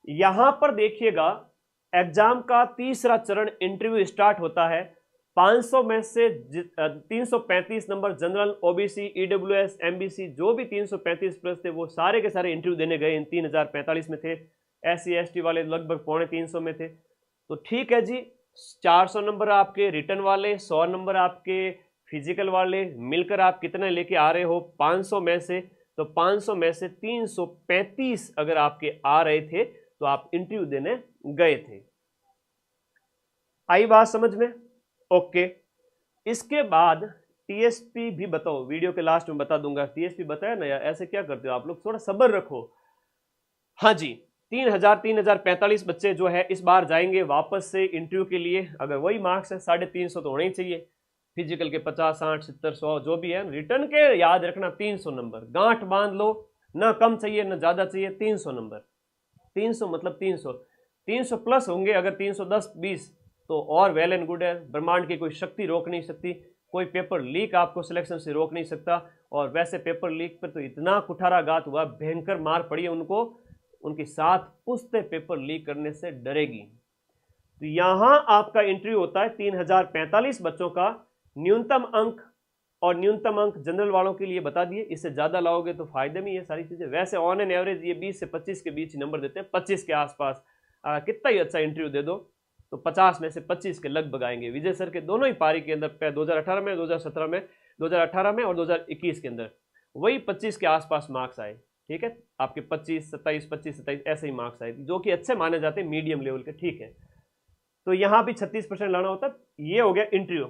यहां पर देखिएगा एग्जाम का तीसरा चरण इंटरव्यू स्टार्ट होता है। 500 में से 335 number general, OBC, EWS, MBC जो भी 335 प्लस थे वो सारे के सारे इंटरव्यू देने गए। इन 3045 में थे। एससी एसटी वाले लगभग 250 में थे। तो ठीक है जी, 400 नंबर आपके रिटर्न वाले, 100 नंबर आपके फिजिकल वाले, मिलकर आप कितने लेके आ रहे हो 500 में से। तो 500 में से 335 अगर आपके आ रहे थे तो आप इंटरव्यू देने गए थे। आई बात समझ में? ओके। इसके बाद टीएसपी भी बताओ, वीडियो के लास्ट में बता दूंगा। टीएसपी बताया ना यार, ऐसे क्या करते हो आप लोग, थोड़ा सब्र रखो। हाँ जी, 3045 बच्चे जो है इस बार जाएंगे वापस से इंटरव्यू के लिए। अगर वही मार्क्स है 350 तो होने ही चाहिए। फिजिकल के 50, 60, 70, 100 जो भी है। रिटर्न के याद रखना 300 नंबर, गांठ बांध लो, ना कम चाहिए ना ज्यादा चाहिए, 300 नंबर। 300 मतलब 300 प्लस होंगे। अगर 310, 20 तो और वेल एंड गुड है। ब्रह्मांड की कोई शक्ति रोक नहीं सकती, कोई पेपर लीक आपको सिलेक्शन से रोक नहीं सकता। और वैसे पेपर लीक पर तो इतना कुठाराघात हुआ, भयंकर मार पड़ी है उनको, उनकी 7 पुश्तें पेपर लीक करने से डरेगी। तो यहां आपका इंटरव्यू होता है 3045 बच्चों का। न्यूनतम अंक, और न्यूनतम अंक जनरल वालों के लिए बता दिए, इससे ज्यादा लाओगे तो फायदे में ये सारी चीजें। वैसे ऑन एन एवरेज ये 20 से 25 के बीच नंबर देते हैं, 25 के आसपास। कितना ही अच्छा इंटरव्यू दे दो तो 50 में से 25 के लगभग आएंगे। विजय सर के दोनों ही पारी के अंदर 2018 में, 2017 में, 2018 में और 2021 के अंदर वही 25 के आसपास मार्क्स आए। ठीक है, आपके 25, 27, 25, 27 ऐसे ही मार्क्स आए, जो कि अच्छे माने जाते हैं, मीडियम लेवल के। ठीक है, तो यहां भी 36% लाना होता है। ये हो गया इंटरव्यू।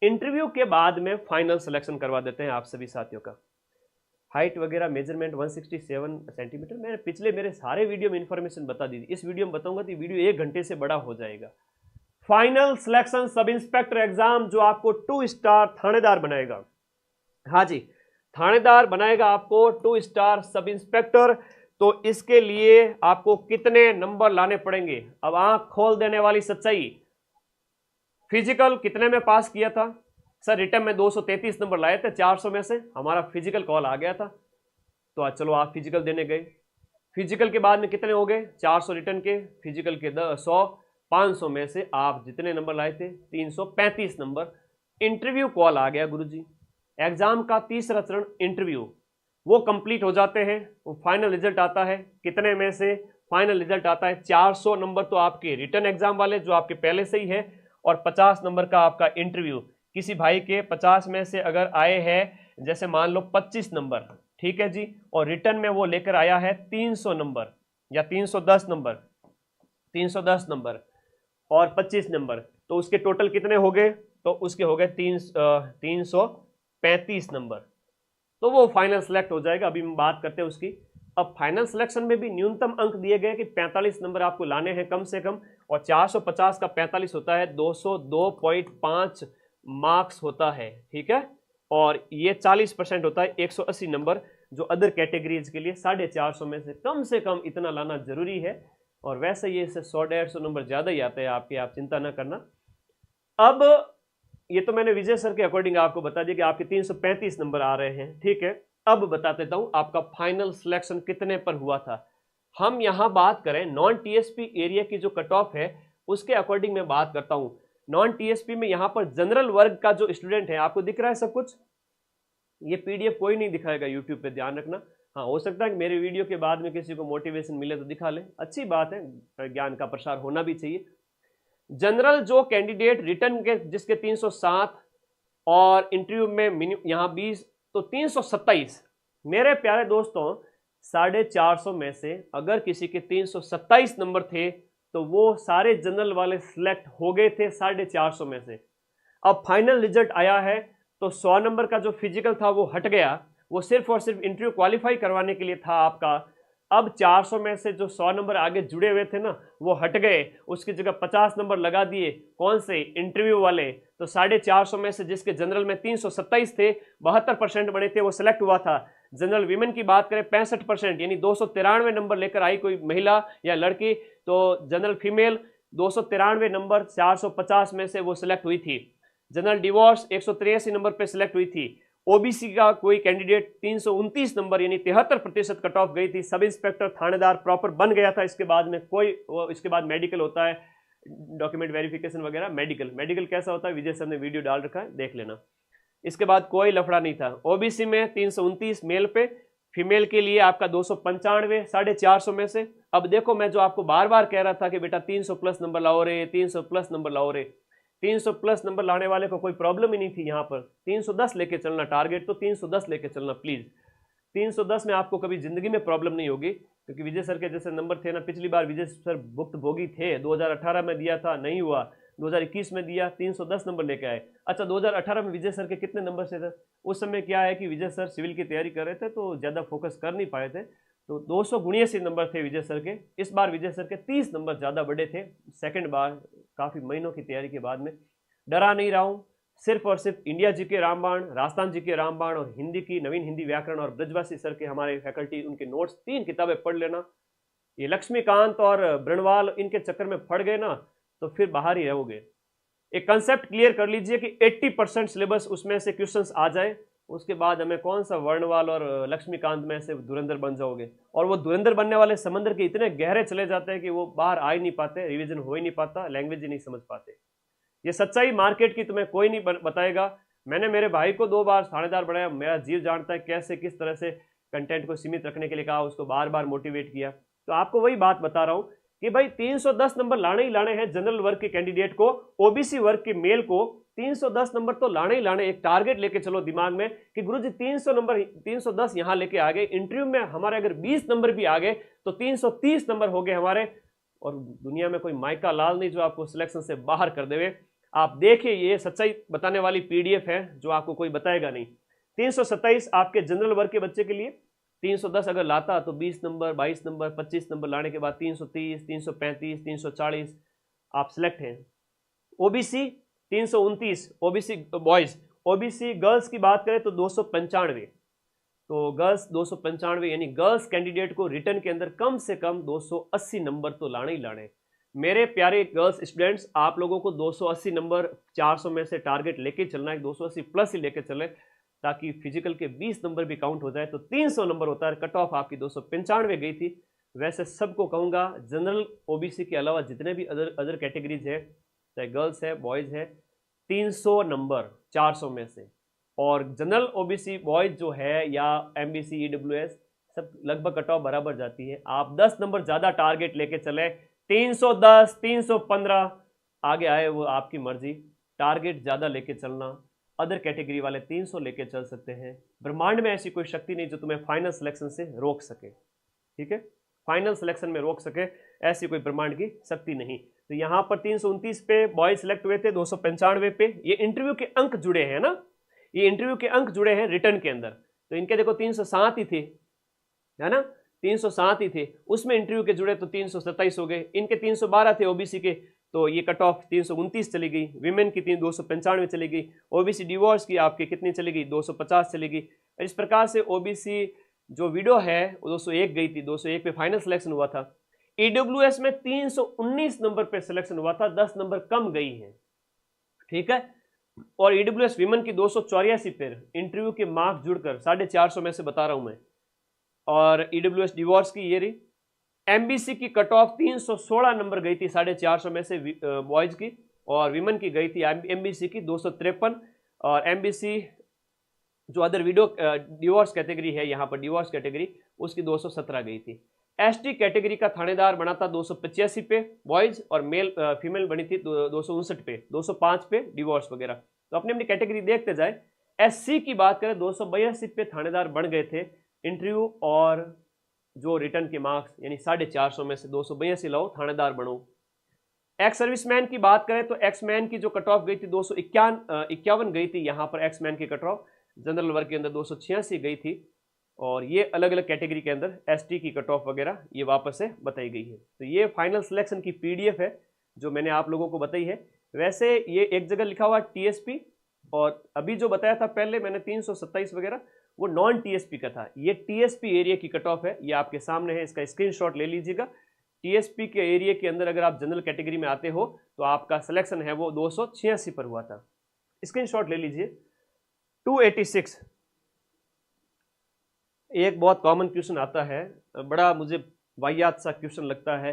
इंटरव्यू के बाद में फाइनल सिलेक्शन करवा देते हैं आप सभी साथियों का। हाइट वगैरह मेजरमेंट 167 सेंटीमीटर। मैंने पिछले मेरे सारे वीडियो में इंफॉर्मेशन बता दी थी, इस वीडियो में बताऊंगा तो वीडियो 1 घंटे से बड़ा हो जाएगा। Final selection sub inspector exam जो आपको 2 स्टार थानेदार बनाएगा। हाँ जी, थानेदार बनाएगा आपको 2 स्टार सब इंस्पेक्टर। तो इसके लिए आपको कितने नंबर लाने पड़ेंगे? अब आंख खोल देने वाली सच्चाई। फिजिकल कितने में पास किया था सर? रिटर्न में 233 नंबर लाए थे 400 में से, हमारा फिजिकल कॉल आ गया था। तो आज चलो आप फिजिकल देने गए। फिजिकल के बाद में कितने हो गए? 400 रिटर्न के, फिजिकल के 100, 500 में से आप जितने नंबर लाए थे 335 नंबर। इंटरव्यू कॉल आ गया गुरुजी। एग्जाम का तीसरा चरण इंटरव्यू, वो कंप्लीट हो जाते हैं। वो फाइनल रिजल्ट आता है। कितने में से फाइनल रिजल्ट आता है? 400 नंबर तो आपके रिटर्न एग्जाम वाले जो आपके पहले से ही है, और 50 नंबर का आपका इंटरव्यू। किसी भाई के 50 में से अगर आए हैं, जैसे मान लो 25 नंबर, ठीक है जी, और रिटर्न में वो लेकर आया है 300 नंबर या 310 नंबर, 310 नंबर और 25 नंबर, तो उसके टोटल कितने हो गए? तो उसके हो गए 335 नंबर। तो वो फाइनल सेलेक्ट हो जाएगा। अभी हम बात करते हैं उसकी। अब फाइनल सिलेक्शन में भी न्यूनतम अंक दिए गए कि 45 नंबर आपको लाने हैं कम से कम, और 450 का 45 होता है 202.5 मार्क्स होता है। ठीक है, और ये 40% होता है 180 नंबर, जो अदर कैटेगरीज के लिए 450 में से कम इतना लाना जरूरी है। और वैसे ये इससे 100-150 नंबर ज्यादा ही आते हैं आपके, आप चिंता ना करना। अब ये तो मैंने विजय सर के अकॉर्डिंग आपको बता दिया कि आपके 335 नंबर आ रहे हैं। ठीक है, अब बता देता हूं आपका फाइनल सिलेक्शन कितने पर हुआ था। हम यहां बात करें नॉन टीएसपी एरिया की जो कट ऑफ है उसके अकॉर्डिंग मैं बात करता हूं। नॉन टीएसपी में यहां पर जनरल वर्ग का जो स्टूडेंट है, आपको दिख रहा है सब कुछ, ये पीडीएफ कोई नहीं दिखाएगा यूट्यूब पे, ध्यान रखना। हाँ, हो सकता है कि मेरे वीडियो के बाद में किसी को मोटिवेशन मिले तो दिखा ले, अच्छी बात है, ज्ञान का प्रसार होना भी चाहिए। जनरल जो कैंडिडेट रिटर्न के जिसके 307 और इंटरव्यू में यहाँ 20, तो 327। मेरे प्यारे दोस्तों, 450 में से अगर किसी के 327 नंबर थे तो वो सारे जनरल वाले सिलेक्ट हो गए थे 450 में से। अब फाइनल रिजल्ट आया है तो 100 नंबर का जो फिजिकल था वो हट गया, वो सिर्फ और सिर्फ इंटरव्यू क्वालिफाई करवाने के लिए था आपका। अब 400 में से जो 100 नंबर आगे जुड़े हुए थे ना वो हट गए, उसकी जगह 50 नंबर लगा दिए, कौन से, इंटरव्यू वाले। तो 450 में से जिसके जनरल में 327 थे, 72% बने थे, वो सिलेक्ट हुआ था। जनरल वीमेन की बात करें 65%, यानी 293 नंबर लेकर आई कोई महिला या लड़की, तो जनरल फीमेल 293 नंबर 450 में से वो सिलेक्ट हुई थी। जनरल डिवोर्स 183 नंबर पे सिलेक्ट हुई थी। ओबीसी का कोई कैंडिडेट 329 नंबर यानी 73% कट ऑफ गई थी। सब इंस्पेक्टर थानेदार प्रॉपर बन गया था। इसके बाद में इसके बाद मेडिकल होता है, डॉक्यूमेंट वेरिफिकेशन वगैरह। मेडिकल कैसा होता है विजय सर ने वीडियो डाल रखा है, देख लेना। इसके बाद कोई लफड़ा नहीं था। ओबीसी में 329 मेल पे, फीमेल के लिए आपका 295 450 में से। अब देखो, मैं जो आपको बार बार कह रहा था कि बेटा 300 प्लस नंबर लाओ रे, 300 प्लस नंबर लाओ रे, 300 प्लस नंबर लाने वाले को कोई प्रॉब्लम ही नहीं थी। यहाँ पर 310 लेके चलना, टारगेट तो 310 लेके चलना प्लीज। 310 में आपको कभी जिंदगी में प्रॉब्लम नहीं होगी, क्योंकि विजय सर के जैसे नंबर थे ना। पिछली बार विजय सर भुक्तभोगी थे, 2018 में दिया था, नहीं हुआ, 2021 में दिया, 310 नंबर लेके आए। अच्छा, 2018 में विजय सर के कितने नंबर से थे? उस समय क्या है कि विजय सर सिविल की तैयारी कर रहे थे तो ज़्यादा फोकस कर नहीं पाए थे, तो 279 नंबर थे विजय सर के। इस बार विजय सर के 30 नंबर ज़्यादा बड़े थे, सेकंड बार काफ़ी महीनों की तैयारी के बाद में। डरा नहीं रहा हूँ, सिर्फ और सिर्फ इंडिया जी के रामबाण, राजस्थान जी के रामबाण और हिंदी की नवीन हिंदी व्याकरण और ब्रजवासी सर के हमारे फैकल्टी, उनके नोट्स 3 किताबें पढ़ लेना। ये लक्ष्मीकांत और ब्रणवाल इनके चक्कर में पड़ गए ना तो फिर बाहर ही रहोगे। एक कंसेप्ट क्लियर कर लीजिए कि 80% सिलेबस उसमें से क्वेश्चंस आ जाए, उसके बाद हमें कौन सा वर्णवाल और लक्ष्मीकांत में से धुरंधर बन जाओगे। और वो धुरंधर बनने वाले समंदर के इतने गहरे चले जाते हैं कि वो बाहर आ ही नहीं पाते, रिवीजन हो ही नहीं पाता, लैंग्वेज ही नहीं समझ पाते। ये सच्चाई मार्केट की तुम्हें कोई नहीं बताएगा। मैंने मेरे भाई को 2 बार थानेदार बनाया, मेरा जीव जानता है कैसे किस तरह से कंटेंट को सीमित रखने के लिए कहा, उसको बार बार मोटिवेट किया। तो आपको वही बात बता रहा हूं कि भाई 310 नंबर लाने ही लाने हैं जनरल वर्ग के कैंडिडेट को, ओबीसी वर्ग के मेल को 310 नंबर तो लाने ही लाने। एक टारगेट लेके चलो दिमाग में कि गुरुजी 300 नंबर, 310 यहां लेके आ गए, इंटरव्यू में हमारे अगर 20 नंबर भी आ गए तो 330 नंबर हो गए हमारे। और दुनिया में कोई माइका लाल नहीं जो आपको सिलेक्शन से बाहर कर देवे। आप देखिए, ये सच्चाई बताने वाली पीडीएफ है जो आपको कोई बताएगा नहीं। 327 आपके जनरल वर्ग के बच्चे के लिए, 310 अगर लाता तो 20 नंबर, 22 नंबर, 25 नंबर लाने के बाद 330, 335, 340 आप सिलेक्ट हैं। OBC 329, OBC boys. OBC girls की बात करें तो 295, तो गर्ल्स 295, यानी गर्ल्स कैंडिडेट को रिटर्न के अंदर कम से कम 280 नंबर तो लाने ही लाने। मेरे प्यारे गर्ल्स स्टूडेंट्स, आप लोगों को 280 नंबर 400 में से टारगेट लेके चलना है, 280 प्लस ही लेके चले, ताकि फिजिकल के 20 नंबर भी काउंट हो जाए तो 300 नंबर होता है। कट ऑफ आपकी 295 गई थी। वैसे सबको कहूँगा, जनरल ओबीसी के अलावा जितने भी अदर कैटेगरीज है, चाहे गर्ल्स है बॉयज़ है, 300 नंबर 400 में से। और जनरल ओबीसी बॉयज जो है या एमबीसी ईडब्ल्यूएस सब लगभग कट ऑफ बराबर जाती है। आप 10 नंबर ज़्यादा टारगेट लेके चले, 310, 315 आगे आए वो आपकी मर्जी। टारगेट ज़्यादा लेके चलना, अदर कैटेगरी वाले 300 लेके चल सकते हैं। ब्रह्मांड में ऐसी कोई शक्ति नहीं जो तुम्हें फाइनल सिलेक्शन से रोक सके, ठीक है, फाइनल सिलेक्शन में रोक सके, ऐसी कोई ब्रह्मांड की शक्ति नहीं। तो यहाँ पर 329 पे बॉयज सिलेक्ट हुए थे, 295 पे ये इंटरव्यू के अंक जुड़े हैं ना, ये इंटरव्यू के अंक जुड़े हैं रिटर्न के अंदर। तो इनके देखो 307 ही थे, है ना, 307 ही थे, उसमें इंटरव्यू के जुड़े तो 327 हो गए। इनके 312 थे ओबीसी के, तो ये कट ऑफ 329 चली गई। विमेन की 295 चली गई। ओबीसी डिवोर्स की आपकी कितनी चली गई, 250 चली गई। इस प्रकार से ओबीसी जो वीडियो है वो 201 गई थी, 201 पे फाइनल सिलेक्शन हुआ था। ईडब्ल्यूएस में 319 नंबर पे सिलेक्शन हुआ था, 10 नंबर कम गई है, ठीक है। और ईडब्ल्यूएस विमेन की 284 पे इंटरव्यू के मार्क्स जुड़कर 450 में से बता रहा हूं मैं। और ईडब्ल्यूएस डिवोर्स की ये रही। एमबीसी की कट ऑफ 316 नंबर गई थी 450 में से बॉयज की, और विमेन की गई थी एमबीसी की 253। और एमबीसी जो अदर वीडियो डिवोर्स कैटेगरी है, यहाँ पर डिवोर्स कैटेगरी, उसकी 217 गई थी। एसटी कैटेगरी का थानेदार बना था 285 पे बॉयज, और मेल फीमेल बनी थी 259 पे, 205 पे डिवोर्स वगैरह। तो अपनी अपनी कैटेगरी देखते जाए। एससी की बात करें 282 पे थानेदार बन गए थे इंटरव्यू और जो रिटर्न के मार्क्स, यानी 450 में से 282 लाओ थानेदार बनो। एक्स सर्विसमैन की बात करें तो एक्स मैन की जो कट ऑफ गई थी 251 गई थी यहाँ पर एक्स मैन की कट ऑफ। जनरल वर्ग के अंदर 286 गई थी। और ये अलग अलग कैटेगरी के अंदर एसटी की कट ऑफ वगैरह ये वापस से बताई गई है। तो ये फाइनल सिलेक्शन की पीडीएफ है जो मैंने आप लोगों को बताई है। वैसे ये एक जगह लिखा हुआ टीएसपी, और अभी जो बताया था पहले मैंने 327 वगैरह, वो नॉन टीएसपी का था। ये टीएसपी एरिया की कट ऑफ है, ये आपके सामने है, इसका स्क्रीनशॉट ले लीजिएगा। टीएसपी के एरिया के अंदर अगर आप जनरल कैटेगरी में आते हो तो आपका सिलेक्शन है वो 286 पर हुआ था। स्क्रीनशॉट ले लीजिए। 286 एक बहुत कॉमन क्वेश्चन आता है, बड़ा मुझे वाहियात सा क्वेश्चन लगता है।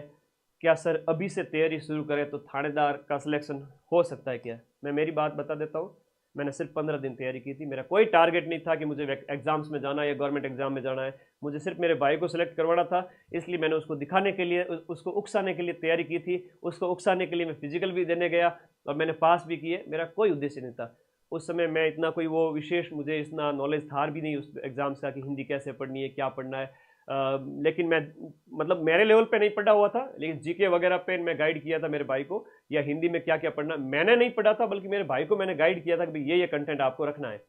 क्या सर अभी से तैयारी शुरू करें तो थानेदार का सिलेक्शन हो सकता है क्या? मैं मेरी बात बता देता हूँ। मैंने सिर्फ 15 दिन तैयारी की थी। मेरा कोई टारगेट नहीं था कि मुझे एग्जाम्स में जाना है या गवर्नमेंट एग्जाम में जाना है। मुझे सिर्फ मेरे भाई को सिलेक्ट करवाना था, इसलिए मैंने उसको दिखाने के लिए, उसको उकसाने के लिए तैयारी की थी। उसको उकसाने के लिए मैं फिजिकल भी देने गया और मैंने पास भी किए। मेरा कोई उद्देश्य नहीं था उस समय। मैं इतना कोई वो विशेष, मुझे इतना नॉलेज था भी नहीं उस एग्जाम से कि हिंदी कैसे पढ़नी है, क्या पढ़ना है। लेकिन मैं मतलब मेरे लेवल पे नहीं पढ़ा हुआ था, लेकिन जीके वगैरह पे मैं गाइड किया था मेरे भाई को, या हिंदी में क्या क्या पढ़ना मैंने नहीं पढ़ा था, बल्कि मेरे भाई को मैंने गाइड किया था कि ये कंटेंट आपको रखना है।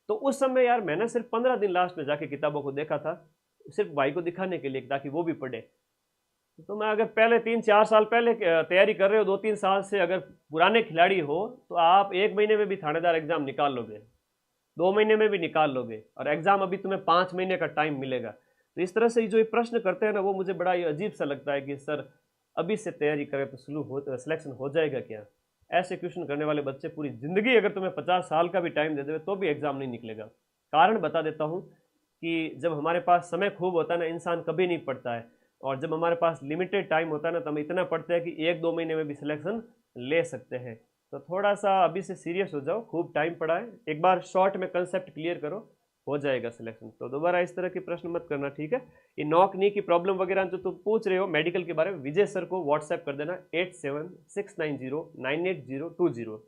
तो उस समय यार मैंने सिर्फ 15 दिन लास्ट में जाके किताबों को देखा था, सिर्फ भाई को दिखाने के लिए ताकि वो भी पढ़े। तो मैं अगर पहले 3-4 साल पहले तैयारी कर रहे हो, 2-3 साल से अगर पुराने खिलाड़ी हो, तो आप 1 महीने में भी थानेदार एग्जाम निकाल लोगे, 2 महीने में भी निकाल लोगे, और एग्जाम अभी तुम्हें 5 महीने का टाइम मिलेगा। तो इस तरह से जो ये प्रश्न करते हैं ना, वो मुझे बड़ा ये अजीब सा लगता है कि सर अभी से तैयारी करें तो सिलेक्शन हो जाएगा क्या? ऐसे क्वेश्चन करने वाले बच्चे पूरी जिंदगी, अगर तुम्हें 50 साल का भी टाइम दे देवे तो भी एग्जाम नहीं निकलेगा। कारण बता देता हूँ कि जब हमारे पास समय खूब होता है ना, इंसान कभी नहीं पढ़ता है। और जब हमारे पास लिमिटेड टाइम होता है ना, तो हम इतना पढ़ते हैं कि 1-2 महीने में भी सिलेक्शन ले सकते हैं। तो थोड़ा सा अभी से सीरियस हो जाओ, खूब टाइम पढ़ाए, एक बार शॉर्ट में कंसेप्ट क्लियर करो, हो जाएगा सिलेक्शन। तो दोबारा इस तरह के प्रश्न मत करना, ठीक है? ये नॉक नी की प्रॉब्लम वगैरह जो तुम पूछ रहे हो मेडिकल के बारे में, विजय सर को व्हाट्सएप कर देना 8769098020।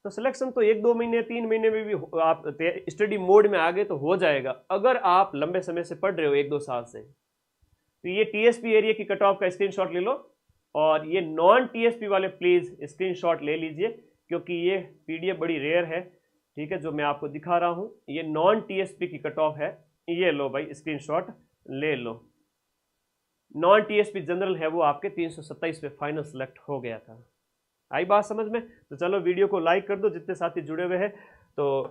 तो सिलेक्शन तो 1-2 महीने 3 महीने में भी आप स्टडी मोड में आ गए तो हो जाएगा, अगर आप लंबे समय से पढ़ रहे हो 1-2 साल से। तो ये टीएसपी एरिया की कट ऑफ का स्क्रीनशॉट ले लो, और ये नॉन टीएसपी वाले प्लीज स्क्रीनशॉट ले लीजिए, क्योंकि ये पीडीएफ बड़ी रेयर है, ठीक है, जो मैं आपको दिखा रहा हूं। ये नॉन टीएसपी की कट ऑफ है, ये लो भाई स्क्रीनशॉट ले लो। नॉन टीएसपी जनरल है वो आपके 327 पे फाइनल सेलेक्ट हो गया था। आई बात समझ में? तो चलो वीडियो को लाइक कर दो जितने साथी जुड़े हुए हैं। तो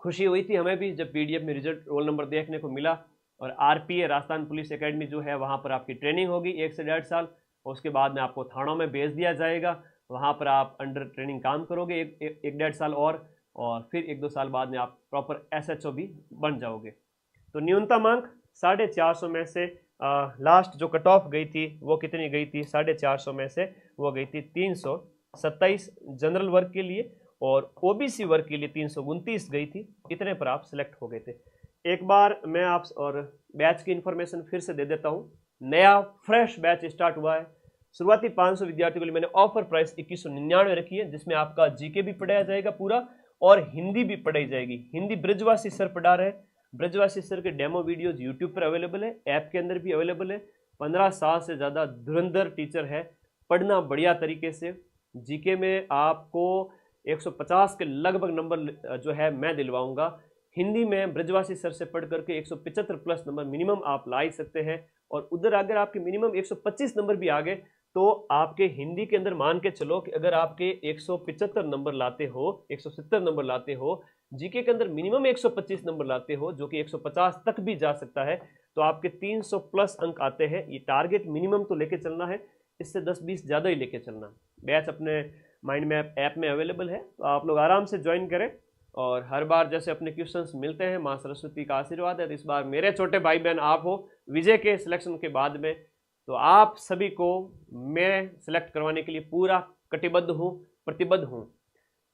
खुशी हुई थी हमें भी जब पीडीएफ में रिजल्ट रोल नंबर देखने को मिला। और आरपीए राजस्थान पुलिस एकेडमी जो है, वहाँ पर आपकी ट्रेनिंग होगी 1 से 1.5 साल, और उसके बाद में आपको थानों में भेज दिया जाएगा। वहाँ पर आप अंडर ट्रेनिंग काम करोगे 1-1.5 साल और फिर 1-2 साल बाद में आप प्रॉपर एसएचओ भी बन जाओगे। तो न्यूनतम अंक 450 में से लास्ट जो कट ऑफ गई थी वो कितनी गई थी? 450 में से वो गई थी 327 जनरल वर्ग के लिए, और ओबीसी वर्ग के लिए 329 गई थी। इतने पर आप सिलेक्ट हो गए थे। एक बार मैं आप और बैच की इंफॉर्मेशन फिर से दे देता हूँ। नया फ्रेश बैच स्टार्ट हुआ है। शुरुआती 500 विद्यार्थियों के लिए मैंने ऑफर प्राइस 2199 रखी है, जिसमें आपका जीके भी पढ़ाया जाएगा पूरा, और हिंदी भी पढ़ाई जाएगी। हिंदी ब्रजवासी सर पढ़ा रहे हैं। ब्रजवासी सर के डेमो वीडियोज यूट्यूब पर अवेलेबल है, ऐप के अंदर भी अवेलेबल है। 15 साल से ज़्यादा धुरंधर टीचर है, पढ़ना बढ़िया तरीके से। जीके में आपको 150 के लगभग नंबर जो है मैं दिलवाऊंगा। हिंदी में ब्रजवासी सर से पढ़ करके 175 प्लस नंबर मिनिमम आप ला ही सकते हैं। और उधर अगर आपके मिनिमम 125 नंबर भी आ गए तो आपके हिंदी के अंदर मान के चलो कि अगर आपके 175 नंबर लाते हो, 170 नंबर लाते हो, जीके के अंदर मिनिमम 125 नंबर लाते हो, जो कि 150 तक भी जा सकता है, तो आपके 300 प्लस अंक आते हैं। ये टारगेट मिनिमम तो लेके चलना है, इससे 10-20 ज़्यादा ही लेके चलना। बैच अपने माइंड मैप ऐप में अवेलेबल है, तो आप लोग आराम से ज्वाइन करें। और हर बार जैसे अपने क्वेश्चंस मिलते हैं, माँ सरस्वती का आशीर्वाद है, तो इस बार मेरे छोटे भाई बहन आप हो विजय के सिलेक्शन के बाद में, तो आप सभी को मैं सिलेक्ट करवाने के लिए पूरा कटिबद्ध हूँ, प्रतिबद्ध हूँ।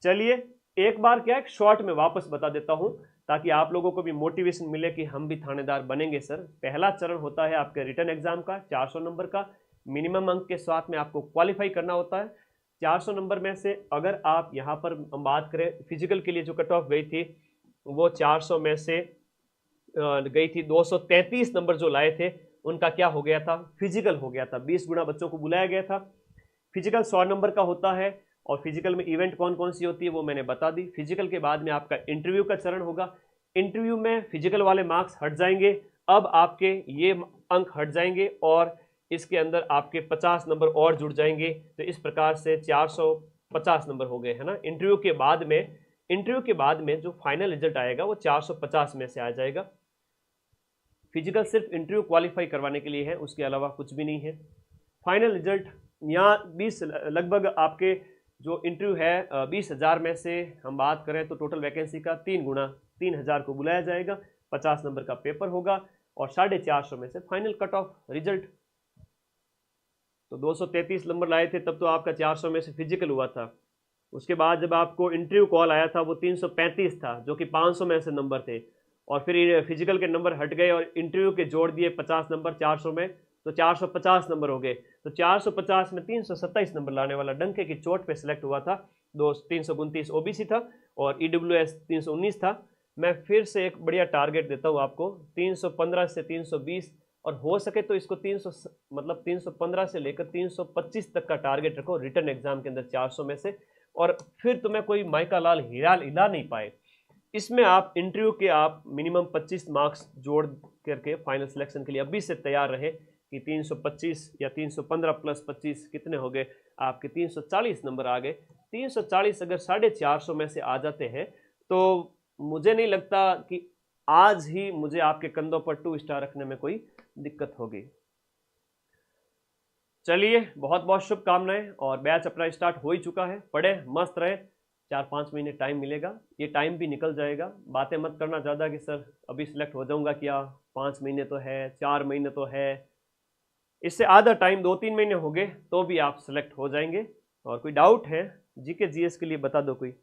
चलिए एक बार क्या एक शॉर्ट में वापस बता देता हूँ, ताकि आप लोगों को भी मोटिवेशन मिले कि हम भी थानेदार बनेंगे सर। पहला चरण होता है आपके रिटर्न एग्जाम का 400 नंबर का, मिनिमम अंक के साथ में आपको क्वालिफाई करना होता है। 400 नंबर में से अगर आप यहाँ पर हम बात करें, फिजिकल के लिए जो कट ऑफ गई थी वो 400 में से गई थी 233 नंबर जो लाए थे उनका क्या हो गया था, फिजिकल हो गया था। 20 गुना बच्चों को बुलाया गया था। फिजिकल 100 नंबर का होता है, और फिजिकल में इवेंट कौन कौन सी होती है वो मैंने बता दी। फिजिकल के बाद में आपका इंटरव्यू का चरण होगा। इंटरव्यू में फिजिकल वाले मार्क्स हट जाएंगे, अब आपके ये अंक हट जाएंगे और इसके अंदर आपके 50 नंबर और जुड़ जाएंगे। तो इस प्रकार से 450 नंबर हो गए, है ना। इंटरव्यू के बाद में जो फाइनल रिजल्ट आएगा वो 450 में से आ जाएगा। फिजिकल सिर्फ इंटरव्यू क्वालिफाई करवाने के लिए है, उसके अलावा कुछ भी नहीं है। फाइनल रिजल्ट यहाँ 20 लगभग आपके जो इंटरव्यू है 20,000 में से हम बात करें तो टोटल वैकेंसी का 3 गुना 3,000 को बुलाया जाएगा। 50 नंबर का पेपर होगा और 450 में से फाइनल कट ऑफ रिजल्ट। तो 233 नंबर लाए थे तब तो आपका 400 में से फिजिकल हुआ था। उसके बाद जब आपको इंटरव्यू कॉल आया था वो 335 था, जो कि 500 में से नंबर थे, और फिर फिजिकल के नंबर हट गए और इंटरव्यू के जोड़ दिए 50 नंबर 400 में, तो 450 नंबर हो गए। तो 450 में 327 नंबर लाने वाला डंके की चोट पे सिलेक्ट हुआ था। 329 ओबीसी था और ईडब्ल्यूएस 319 था। मैं फिर से एक बढ़िया टारगेट देता हूँ आपको, 315 से 320, और हो सके तो इसको 315 से लेकर 325 तक का टारगेट रखो रिटर्न एग्जाम के अंदर 400 में से, और फिर तुम्हें कोई माइका लाल हिला नहीं पाए। इसमें आप इंटरव्यू के आप मिनिमम 25 मार्क्स जोड़ करके फाइनल सिलेक्शन के लिए अभी से तैयार रहे कि 325 या 315 प्लस 25 कितने हो गए आपके 340 नंबर आ गए। 340 अगर 450 में से आ जाते हैं तो मुझे नहीं लगता कि आज ही मुझे आपके कंधों पर 2 स्टार रखने में कोई दिक्कत होगी। चलिए बहुत बहुत शुभकामनाएं, और बैच अपना स्टार्ट हो ही चुका है। पढ़े मस्त रहे, 4-5 महीने टाइम मिलेगा, ये टाइम भी निकल जाएगा। बातें मत करना ज़्यादा कि सर अभी सिलेक्ट हो जाऊंगा क्या, 5 महीने तो है, 4 महीने तो है। इससे आधा टाइम 2-3 महीने हो गए तो भी आप सिलेक्ट हो जाएंगे। और कोई डाउट है जीके जीएस के लिए बता दो कोई।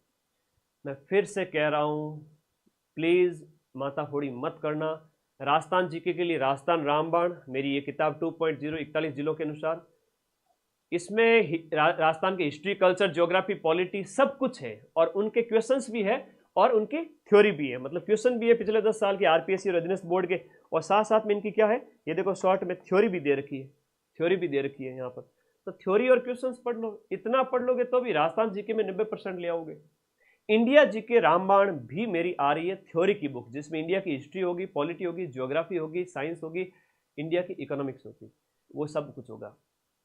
मैं फिर से कह रहा हूँ, प्लीज़ माताफोड़ी मत करना। राजस्थान जीके के लिए राजस्थान रामबाण मेरी ये किताब 2.0 41 जिलों के अनुसार, इसमें राजस्थान के हिस्ट्री, कल्चर, ज्योग्राफी, पॉलिटी सब कुछ है, और उनके क्वेश्चंस भी है और उनकी थ्योरी भी है। मतलब क्वेश्चन भी है पिछले 10 साल के आरपीएससी और अधीनस्थ बोर्ड के, और साथ साथ में इनकी क्या है, ये देखो शॉर्ट में थ्योरी भी दे रखी है, यहाँ पर। तो थ्योरी और क्वेश्चंस पढ़ लो, इतना पढ़ लोगे तो भी राजस्थान जीके में 90% ले आओगे। इंडिया जीके रामबाण भी मेरी आ रही है थ्योरी की बुक, जिसमें इंडिया की हिस्ट्री होगी, पॉलिटी होगी, ज्योग्राफी होगी, साइंस होगी, इंडिया की इकोनॉमिक्स होगी, वो सब कुछ होगा।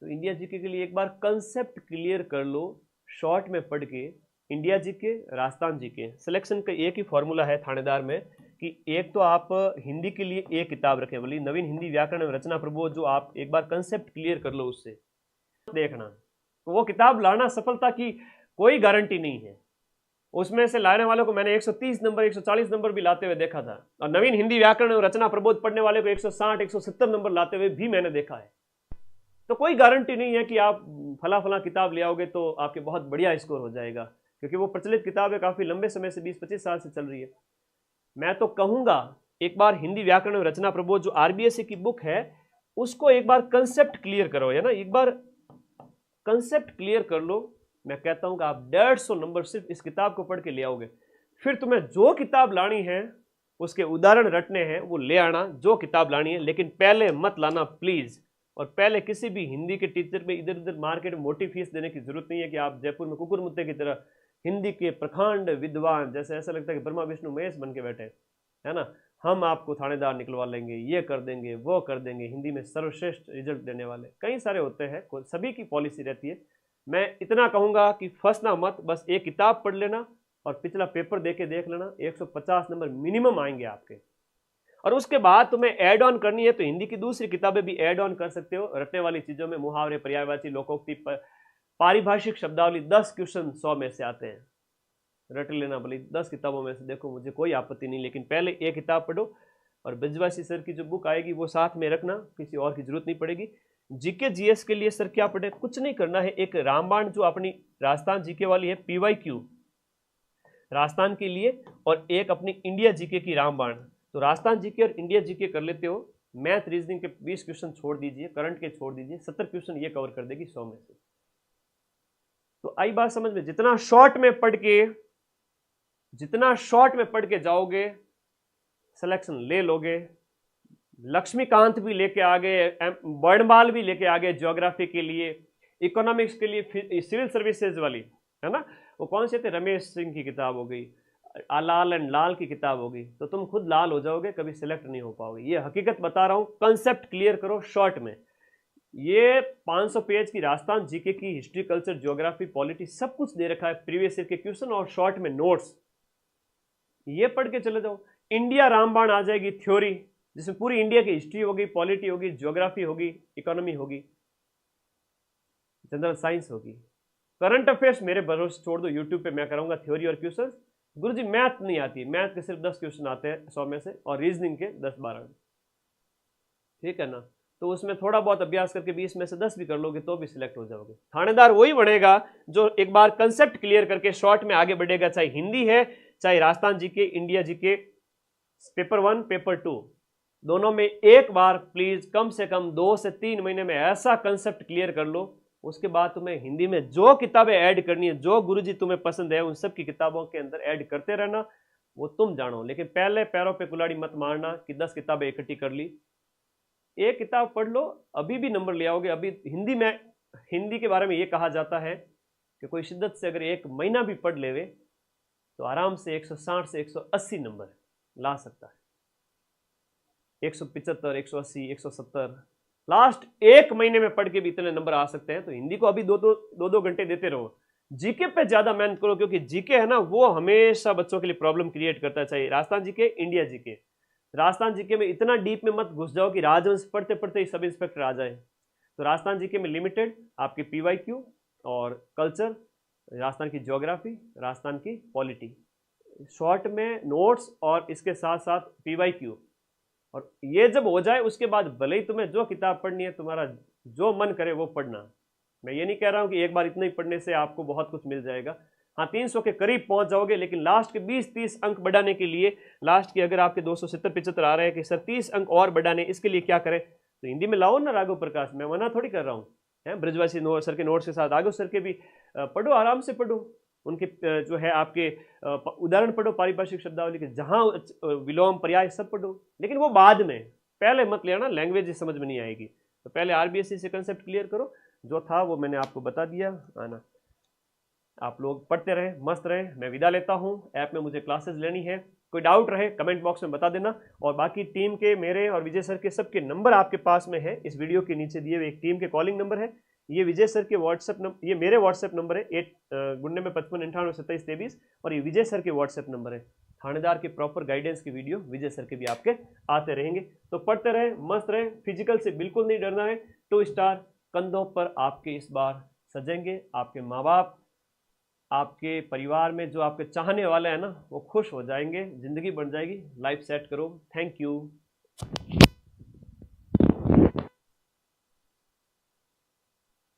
तो इंडिया जीके के लिए एक बार कंसेप्ट क्लियर कर लो शॉर्ट में पढ़ के। India GK, Rajasthan GK, selection का एक ही फॉर्मूला है थानेदार में कि एक तो आप हिंदी के लिए एक किताब रखें, बोली नवीन हिंदी व्याकरण एवं रचना प्रबोध, जो आप एक बार कंसेप्ट क्लियर कर लो उससे देखना। तो वो किताब लाना सफलता की कोई गारंटी नहीं है। उसमें से लाने वालों को मैंने 130 नंबर 140 नंबर भी लाते हुए देखा था, और नवीन हिंदी व्याकरण एवं रचना प्रबोध पढ़ने वाले को 160 170 नंबर लाते हुए भी मैंने देखा है। तो कोई गारंटी नहीं है कि आप फला किताब ले आओगे तो आपके बहुत बढ़िया स्कोर हो जाएगा, क्योंकि वो प्रचलित किताब है, काफ़ी लंबे समय से 20-25 साल से चल रही है। मैं तो कहूँगा एक बार हिंदी व्याकरण और रचना प्रबोध जो आरबीएससी की बुक है उसको एक बार कंसेप्ट क्लियर करो, है ना, एक बार कंसेप्ट क्लियर कर लो। मैं कहता हूँ कि आप 150 नंबर सिर्फ इस किताब को पढ़ के ले आओगे। फिर तुम्हें जो किताब लानी है उसके उदाहरण रटने हैं, वो ले आना जो किताब लानी है, लेकिन पहले मत लाना प्लीज़। और पहले किसी भी हिंदी के टीचर पे इधर उधर मार्केट में मोटी फीस देने की जरूरत नहीं है कि आप जयपुर में कुकुर मुत्ते की तरह हिंदी के प्रखंड विद्वान, जैसे ऐसा लगता है कि ब्रह्मा विष्णु महेश बन के बैठे, है ना, हम आपको थानेदार निकलवा लेंगे, ये कर देंगे, वो कर देंगे, हिंदी में सर्वश्रेष्ठ रिजल्ट देने वाले कई सारे होते हैं, सभी की पॉलिसी रहती है। मैं इतना कहूँगा कि फंसना मत, बस एक किताब पढ़ लेना और पिछला पेपर दे के देख लेना, 150 नंबर मिनिमम आएंगे आपके। और उसके बाद तुम्हें ऐड ऑन करनी है तो हिंदी की दूसरी किताबें भी ऐड ऑन कर सकते हो, रटने वाली चीज़ों में मुहावरे, पर्यायवाची, लोकोक्ति, पारिभाषिक शब्दावली 10 क्वेश्चन 100 में से आते हैं, रट लेना भले 10 किताबों में से, देखो मुझे कोई आपत्ति नहीं, लेकिन पहले एक किताब पढ़ो और ब्रजवासी सर की जो बुक आएगी वो साथ में रखना, किसी और की जरूरत नहीं पड़ेगी। जीके जीएस के लिए सर क्या पढ़े, कुछ नहीं करना है, एक रामबाण जो अपनी राजस्थान जीके वाली है PYQ राजस्थान के लिए, और एक अपनी इंडिया जीके की रामबाण। तो राजस्थान जीके और इंडिया जीके कर लेते हो, मैथ रीजनिंग के 20 क्वेश्चन छोड़ दीजिए, करंट के छोड़ दीजिए, 70 क्वेश्चन ये कवर कर देगी 100 में से। तो आई बात समझ में, जितना शॉर्ट में पढ़ के जाओगे सिलेक्शन ले लोगे। लक्ष्मीकांत भी लेके आ गए, वर्णमाल भी लेके आ गए ज्योग्राफी के लिए, इकोनॉमिक्स के लिए, सिविल सर्विसेज वाली है ना, वो कौन से थे, रमेश सिंह की किताब हो गई, लाल एंड लाल की किताब होगी, तो तुम खुद लाल हो जाओगे, कभी सिलेक्ट नहीं हो पाओगे। ये हकीकत बता रहा हूं, कंसेप्ट क्लियर करो शॉर्ट में। ये 500 पेज की राजस्थान जीके की हिस्ट्री, कल्चर, ज्योग्राफी, पॉलिटी सब कुछ दे रखा है, प्रीवियस ईयर के क्वेश्चन और शॉर्ट में नोट्स, ये पढ़ के चले जाओ। इंडिया रामबाण आ जाएगी थ्योरी, जिसमें पूरी इंडिया की हिस्ट्री होगी, पॉलिटी होगी, ज्योग्राफी होगी, इकोनॉमी होगी, जनरल साइंस होगी। करंट अफेयर्स मेरे भरोसे छोड़ दो, यूट्यूब पे मैं कराऊंगा थ्योरी और क्वेश्चन। गुरुजी मैथ नहीं आती, मैथ के सिर्फ 10 क्वेश्चन आते हैं 100 में से, और रीजनिंग के 10-12, ठीक है ना। तो उसमें थोड़ा बहुत अभ्यास करके 20 में से 10 भी कर लोगे तो भी सिलेक्ट हो जाओगे। थानेदार वही बनेगा जो एक बार कंसेप्ट क्लियर करके शॉर्ट में आगे बढ़ेगा, चाहे हिंदी है, चाहे Rajasthan GK, India GK, paper 1 paper 2 दोनों में एक बार प्लीज कम से कम 2 से 3 महीने में ऐसा कंसेप्ट क्लियर कर लो। उसके बाद तुम्हें हिंदी में जो किताबें ऐड करनी है, जो गुरुजी तुम्हें पसंद है, उन सब की किताबों के अंदर ऐड करते रहना, वो तुम जानो। लेकिन पहले पैरों पे कुल्हाड़ी मत मारना कि 10 किताबें इकट्ठी कर ली। एक किताब पढ़ लो, अभी भी नंबर ले आओगे। अभी हिंदी के बारे में ये कहा जाता है कि कोई शिद्दत से अगर 1 महीना भी पढ़ लेवे तो आराम से 160 से 180 नंबर ला सकता है। 175, 180, 170, लास्ट 1 महीने में पढ़ के भी इतने नंबर आ सकते हैं। तो हिंदी को अभी 2-2 घंटे देते रहो। जीके पे ज्यादा मेहनत करो, क्योंकि जीके है ना, वो हमेशा बच्चों के लिए प्रॉब्लम क्रिएट करता है, चाहे Rajasthan GK, India GK. Rajasthan GK में इतना डीप में मत घुस जाओ कि राजवंश पढ़ते पढ़ते ही सब इंस्पेक्टर आ जाए। तो राजस्थान जीके में लिमिटेड आपकी PYQ और कल्चर, राजस्थान की ज्योग्राफी, राजस्थान की पॉलिटी, शॉर्ट में नोट्स और इसके साथ साथ PYQ। और ये जब हो जाए उसके बाद भले ही तुम्हें जो किताब पढ़नी है, तुम्हारा जो मन करे वो पढ़ना। मैं ये नहीं कह रहा हूँ कि एक बार इतना ही पढ़ने से आपको बहुत कुछ मिल जाएगा। हाँ, 300 के करीब पहुंच जाओगे, लेकिन लास्ट के 20-30 अंक बढ़ाने के लिए, लास्ट के अगर आपके 270-75 आ रहे हैं कि सर 30 अंक और बढ़ाने, इसके लिए क्या करें, तो हिंदी में लाओ ना राघव प्रकाश, मैं मना थोड़ी कर रहा हूँ, है ब्रजवासी सर के नोट्स के साथ राघव सर के भी पढ़ो, आराम से पढ़ो। उनके जो है आपके उदाहरण पढ़ो पारिभाषिक शब्दावली के, जहाँ विलोम पर्याय सब पढ़ो, लेकिन वो बाद में, पहले मत लेना, लैंग्वेज समझ में नहीं आएगी। तो पहले RBSC से कंसेप्ट क्लियर करो, जो था वो मैंने आपको बता दिया, आना आप लोग पढ़ते रहे, मस्त रहे। मैं विदा लेता हूँ, ऐप में मुझे क्लासेस लेनी है, कोई डाउट रहे कमेंट बॉक्स में बता देना। और बाकी टीम के, मेरे और विजय सर के सबके नंबर आपके पास में है, इस वीडियो के नीचे दिए हुए एक टीम के कॉलिंग नंबर है, ये विजय सर के व्हाट्सएप नंबर, ये मेरे व्हाट्सएप नंबर है 89955982723, और ये विजय सर के व्हाट्सएप नंबर है। थानेदार के प्रॉपर गाइडेंस की वीडियो विजय सर के भी आपके आते रहेंगे। तो पढ़ते रहे, मस्त रहे, फिजिकल से बिल्कुल नहीं डरना है। 2 स्टार कंधों पर आपके इस बार सजेंगे, आपके माँ बाप, आपके परिवार में जो आपके चाहने वाले हैं ना, वो खुश हो जाएंगे, जिंदगी बन जाएगी, लाइफ सेट करो। Thank you.